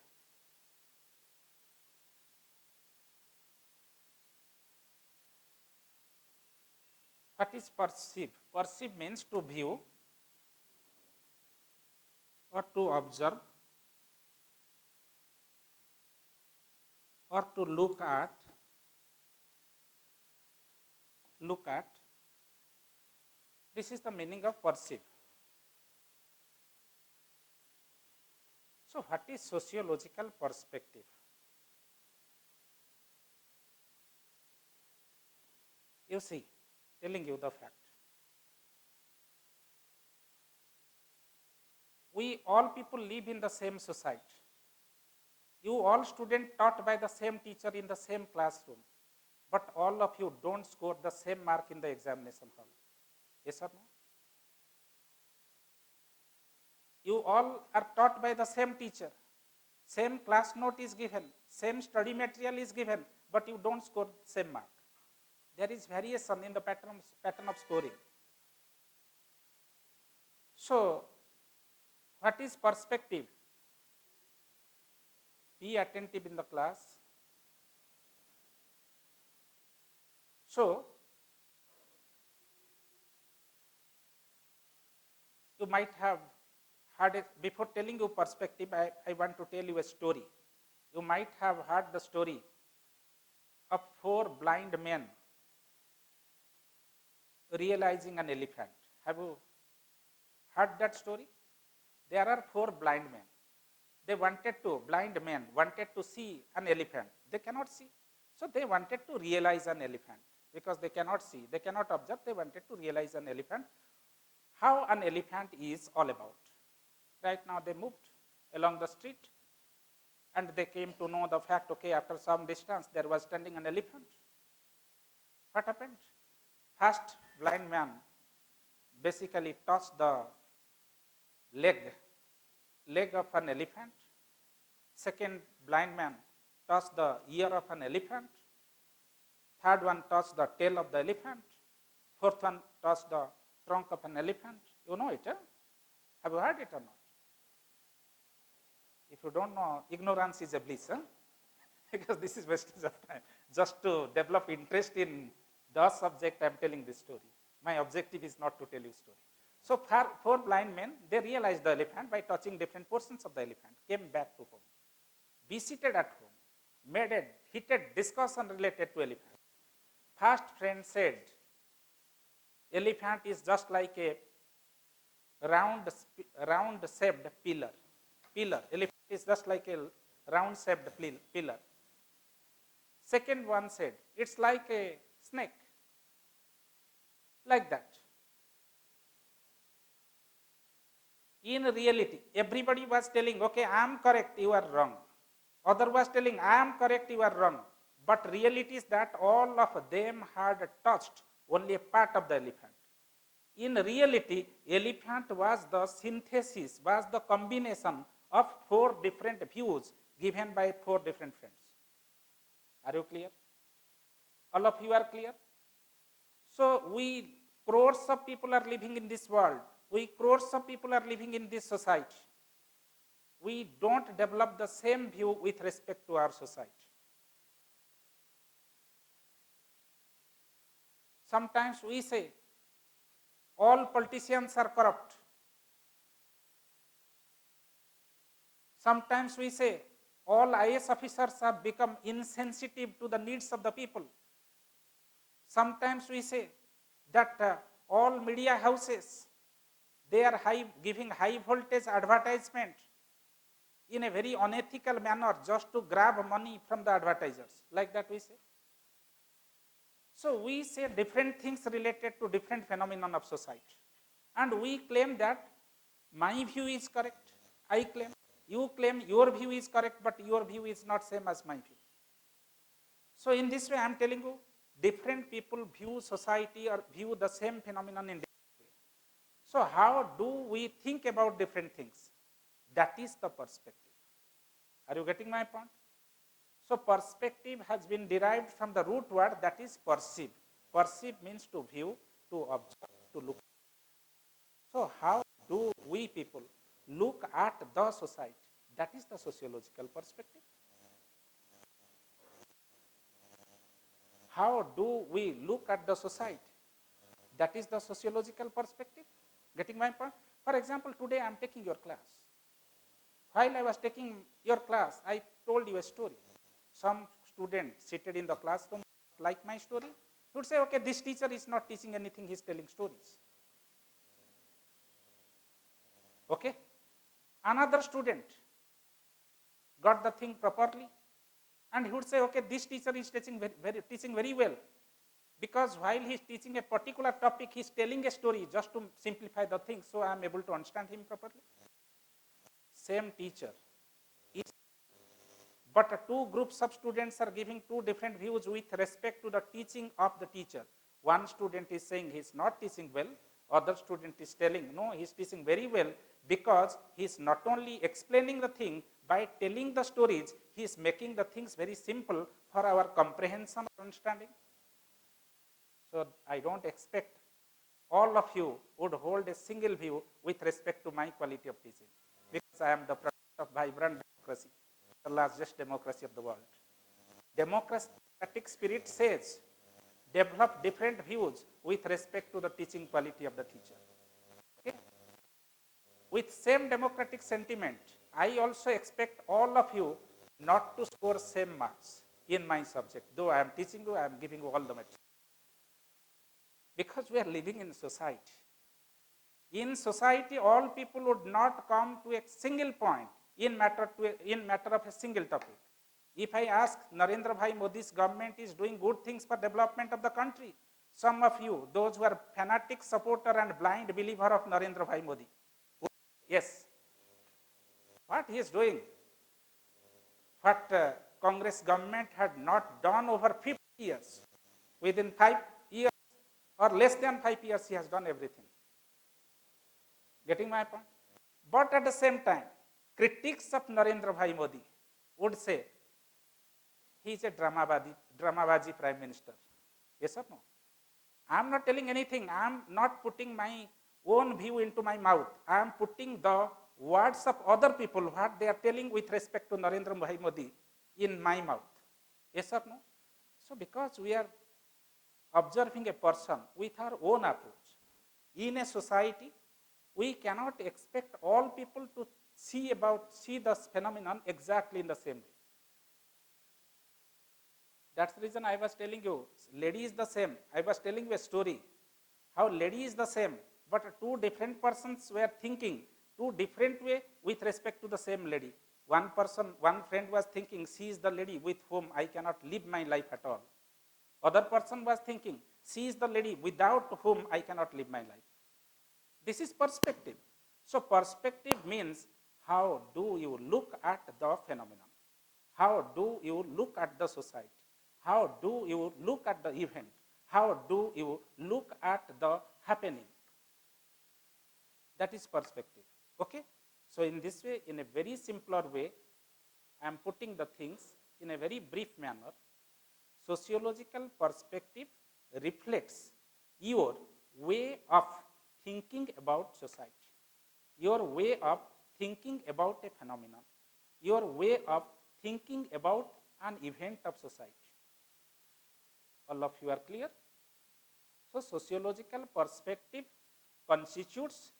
What is perceive? Perceive means to view or to observe or to look at. This is the meaning of perceive. So what is sociological perspective? You see, telling you the fact. We all people live in the same society. You all students taught by the same teacher in the same classroom, but all of you don't score the same mark in the examination hall. Yes or no? You all are taught by the same teacher. Same class note is given, same study material is given, but you don't score same mark. There is variation in the pattern of scoring. So, what is perspective? Be attentive in the class. So, you might have heard it. Before telling you perspective, I want to tell you a story. You might have heard the story of 4 blind men realizing an elephant. Have you heard that story? There are 4 blind men. Blind men wanted to see an elephant. They cannot see. So they wanted to realize an elephant because they cannot see, they cannot observe, they wanted to realize an elephant. How an elephant is all about. Right now they moved along the street and they came to know the fact, okay, after some distance there was standing an elephant. What happened? First blind man basically touched the leg of an elephant. Second blind man touched the ear of an elephant. Third one touched the tail of the elephant. Fourth one touched the trunk of an elephant. You know it, huh? Have you heard it or not? If you don't know, ignorance is a bliss, huh? Because this is wastage of time. Just to develop interest in the subject, I am telling this story. My objective is not to tell you story. So 4 blind men, they realized the elephant by touching different portions of the elephant, came back to home, visited at home, made a heated discussion related to elephant. First friend said, elephant is just like a round shaped pillar. Elephant is just like a round shaped pillar. Second one said, it's like a snake. Like that. In reality, everybody was telling, okay, I am correct, you are wrong. Other was telling, I am correct, you are wrong. But reality is that all of them had touched only a part of the elephant. In reality, elephant was the synthesis, was the combination of 4 different views given by 4 different friends. Are you clear? All of you are clear? So crores of people are living in this world. Crores of people are living in this society. We don't develop the same view with respect to our society. Sometimes we say, all politicians are corrupt. Sometimes we say, all IAS officers have become insensitive to the needs of the people. Sometimes we say that all media houses, they are giving high voltage advertisement in a very unethical manner just to grab money from the advertisers. Like that we say. So we say different things related to different phenomena of society. And we claim that my view is correct. I claim. You claim your view is correct, but your view is not same as my view. So in this way, I am telling you, different people view society or view the same phenomenon in different way. So how do we think about different things? That is the perspective. Are you getting my point? So perspective has been derived from the root word that is perceive. Perceive means to view, to observe, to look. So how do we people look at the society. That is the sociological perspective. How do we look at the society? That is the sociological perspective. Getting my point? For example, today I am taking your class. While I was taking your class, I told you a story. Some student seated in the classroom like my story, he would say, okay, this teacher is not teaching anything, he is telling stories. Okay? Another student got the thing properly, and he would say, okay, this teacher is teaching very well, because while he is teaching a particular topic, he is telling a story just to simplify the thing, so I am able to understand him properly. Same teacher, but two groups of students are giving two different views with respect to the teaching of the teacher. One student is saying he is not teaching well, other student is telling, no, he is teaching very well, because he is not only explaining the thing, by telling the stories, he is making the things very simple for our comprehension or understanding. So I don't expect all of you would hold a single view with respect to my quality of teaching, because I am the product of vibrant democracy, the largest democracy of the world. Democratic spirit says, develop different views with respect to the teaching quality of the teacher. Okay? With same democratic sentiment, I also expect all of you not to score same marks in my subject. Though I am teaching you, I am giving you all the material. Because we are living in society. In society, all people would not come to a single point in matter of a single topic. If I ask, Narendra Bhai Modi's government is doing good things for development of the country, some of you, those who are fanatic supporter and blind believer of Narendra Bhai Modi, yes, what he is doing, what Congress government had not done over 50 years, within 5 years or less than 5 years, he has done everything. Getting my point? But at the same time, critics of Narendra Bhai Modi would say, he is a dramabazi prime minister. Yes or no? I am not telling anything. I am not putting my own view into my mouth. I am putting the words of other people, what they are telling with respect to Narendra Bhai Modi, in my mouth. Yes or no? So because we are observing a person with our own approach, in a society, we cannot expect all people to see this phenomenon exactly in the same way. That's the reason I was telling you, lady is the same. I was telling you a story, how lady is the same, but two different persons were thinking two different way with respect to the same lady. One friend was thinking, she is the lady with whom I cannot live my life at all. Other person was thinking, she is the lady without whom I cannot live my life. This is perspective. So perspective means, how do you look at the phenomenon? How do you look at the society? How do you look at the event? How do you look at the happening? That is perspective. Okay? So in this way, in a very simpler way, I am putting the things in a very brief manner. Sociological perspective reflects your way of thinking about society, your way of thinking about a phenomenon, your way of thinking about an event of society. All of you are clear? So sociological perspective constitutes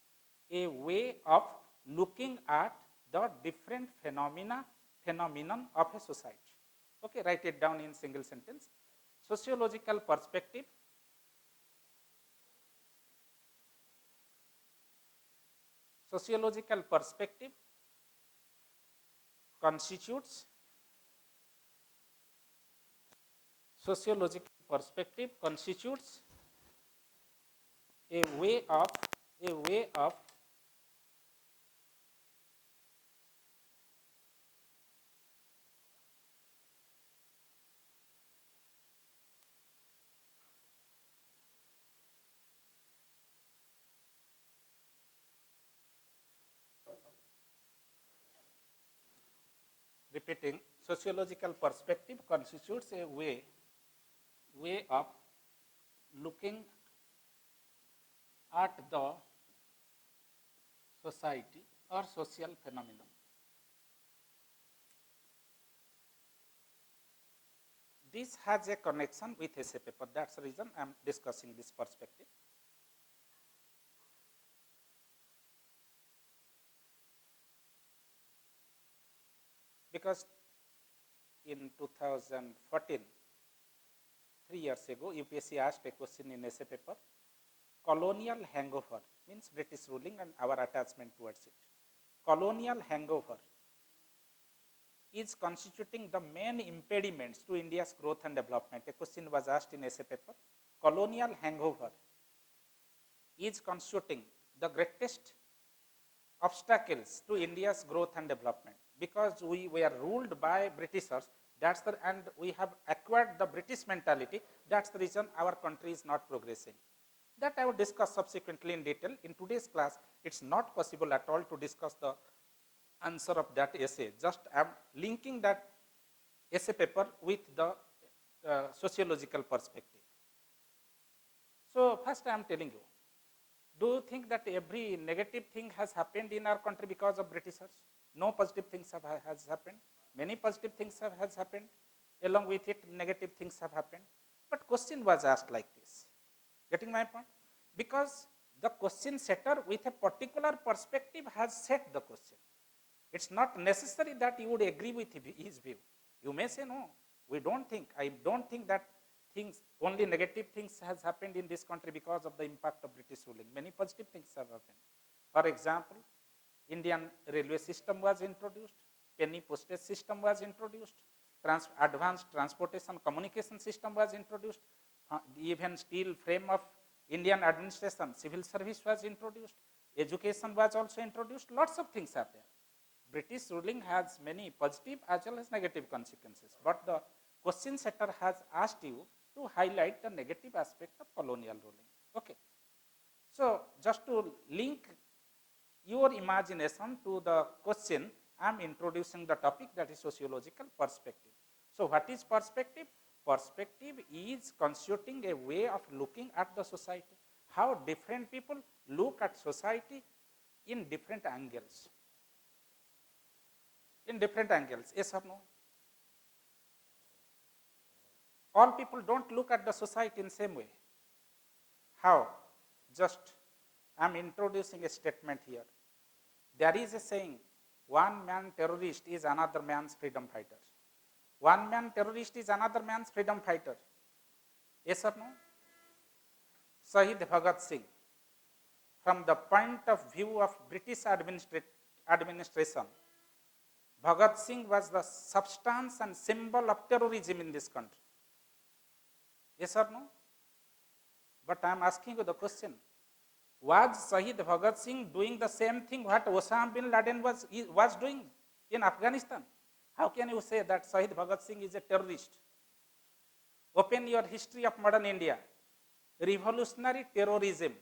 a way of looking at the different phenomenon of a society. Okay, write it down in single sentence. Sociological perspective constitutes a way of repeating, sociological perspective constitutes a way of looking at the society or social phenomenon. This has a connection with essay paper. That's the reason I am discussing this perspective. Because in 2014, 3 years ago, UPSC asked a question in essay paper, colonial hangover means British ruling and our attachment towards it. Colonial hangover is constituting the main impediments to India's growth and development. A question was asked in essay paper. Colonial hangover is constituting the greatest obstacles to India's growth and development because we were ruled by Britishers. That's the, and we have acquired the British mentality. That's the reason our country is not progressing. That I will discuss subsequently in detail. In today's class, it's not possible at all to discuss the answer of that essay. Just I am linking that essay paper with the sociological perspective. So first I am telling you, do you think that every negative thing has happened in our country because of Britishers? No positive things has happened. Many positive things has happened. Along with it, negative things have happened. But question was asked like this. Getting my point? Because the question setter with a particular perspective has set the question. It's not necessary that you would agree with his view. You may say, no, we don't think, I don't think that things, only negative things has happened in this country because of the impact of British ruling. Many positive things have happened. For example, Indian railway system was introduced, penny postage system was introduced, advanced transportation communication system was introduced, even steel frame of Indian administration, civil service was introduced, education was also introduced, lots of things are there. British ruling has many positive as well as negative consequences, but the question setter has asked you to highlight the negative aspect of colonial ruling. Okay. So just to link your imagination to the question, I am introducing the topic, that is sociological perspective. So what is perspective? Perspective is constituting a way of looking at the society, how different people look at society in different angles. In different angles, yes or no? All people don't look at the society in the same way. How? Just, I am introducing a statement here. There is a saying, one man terrorist is another man's freedom fighter. One man terrorist is another man's freedom fighter. Yes or no? Shahid Bhagat Singh, from the point of view of British administration, Bhagat Singh was the substance and symbol of terrorism in this country. Yes or no? But I am asking you the question, was Shahid Bhagat Singh doing the same thing what Osama bin Laden was doing in Afghanistan? How can you say that Shahid Bhagat Singh is a terrorist? Open your history of modern India. Revolutionary terrorism.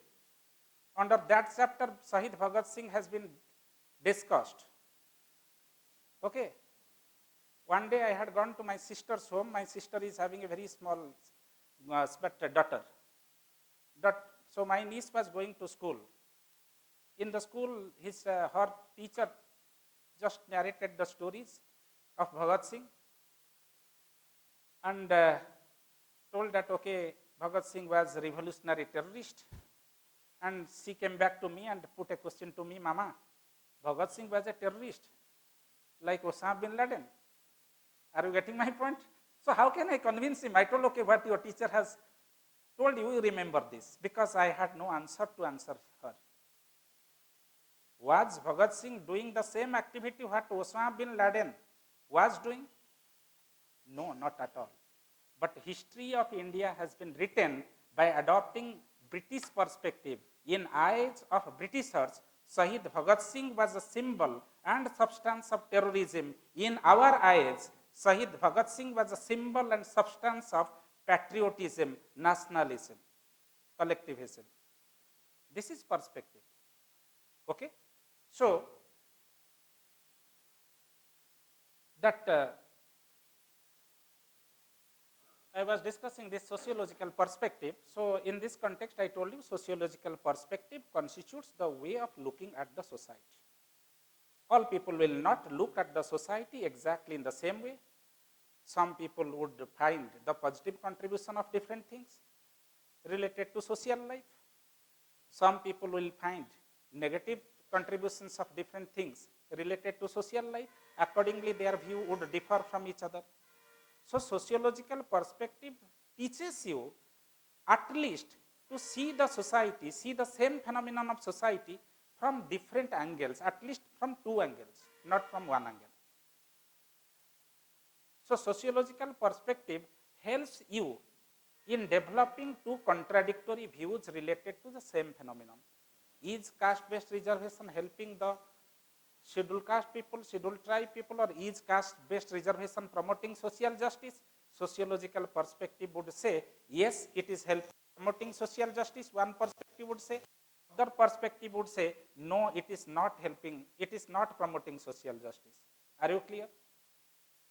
Under that chapter, Shahid Bhagat Singh has been discussed. Okay. One day I had gone to my sister's home. My sister is having a very small daughter. So my niece was going to school. In the school, her teacher just narrated the stories of Bhagat Singh and told that, okay, Bhagat Singh was a revolutionary terrorist. And she came back to me and put a question to me, Mama, Bhagat Singh was a terrorist like Osama bin Laden. Are you getting my point? So how can I convince him? I told, okay, what your teacher has told you, you remember this, because I had no answer to answer her. Was Bhagat Singh doing the same activity what Osama bin Laden was doing? No, not at all. But history of India has been written by adopting British perspective. In eyes of Britishers, Shahid Bhagat Singh was a symbol and substance of terrorism. In our eyes, Shahid Bhagat Singh was a symbol and substance of patriotism, nationalism, collectivism. This is perspective. Okay? So, that I was discussing this sociological perspective. So, in this context, I told you sociological perspective constitutes the way of looking at the society. All people will not look at the society exactly in the same way. Some people would find the positive contribution of different things related to social life. Some people will find negative contributions of different things related to social life. Accordingly, their view would differ from each other. So, sociological perspective teaches you at least to see the society, see the same phenomenon of society from different angles, at least from two angles, not from one angle. So, sociological perspective helps you in developing two contradictory views related to the same phenomenon. Is caste-based reservation helping the scheduled caste people, scheduled tribe people, or is caste-based reservation promoting social justice? Sociological perspective would say, yes, it is helping promoting social justice. One perspective would say, other perspective would say, no, it is not helping, it is not promoting social justice. Are you clear?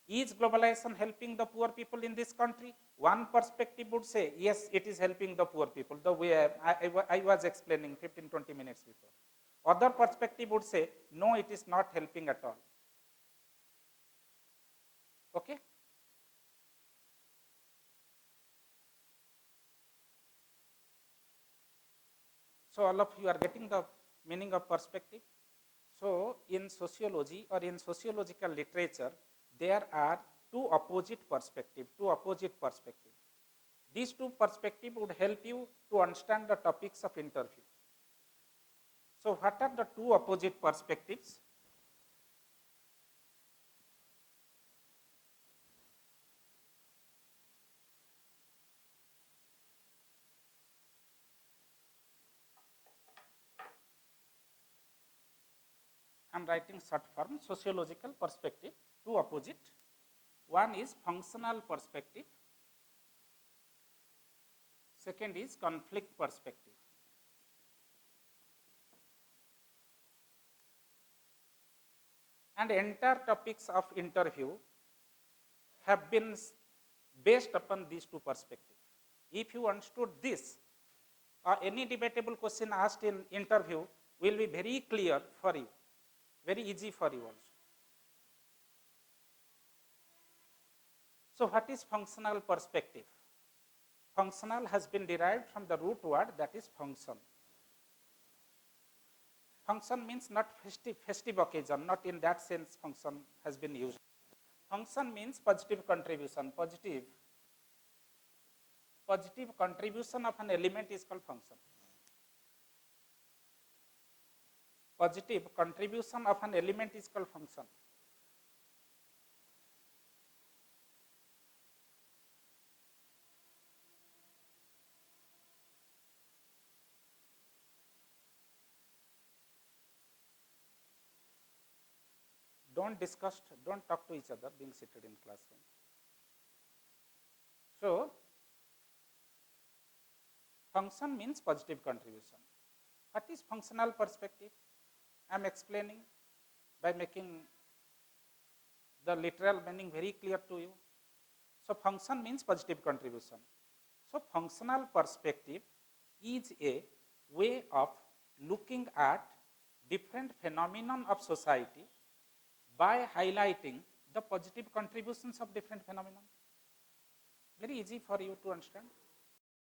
Is globalization helping the poor people in this country? One perspective would say, yes, it is helping the poor people, the way I was explaining 15-20 minutes before. Other perspective would say, no, it is not helping at all. Okay? So all of you are getting the meaning of perspective. So in sociology or in sociological literature, there are two opposite perspectives. These two perspectives would help you to understand the topics of interview. So what are the two opposite perspectives? I am writing short form, sociological perspective, two opposite. One is functional perspective. Second is conflict perspective. And entire topics of interview have been based upon these two perspectives. If you understood this, any debatable question asked in interview will be very clear for you, very easy for you also. So what is functional perspective? Functional has been derived from the root word that is function. Function means not festive occasion, not in that sense function has been used. Function means positive contribution, positive contribution of an element is called function. Positive contribution of an element is called function. Don't talk to each other being seated in classroom. So, function means positive contribution. What is functional perspective? I am explaining by making the literal meaning very clear to you. So, function means positive contribution. So, functional perspective is a way of looking at different phenomenon of society by highlighting the positive contributions of different phenomena. Very easy for you to understand.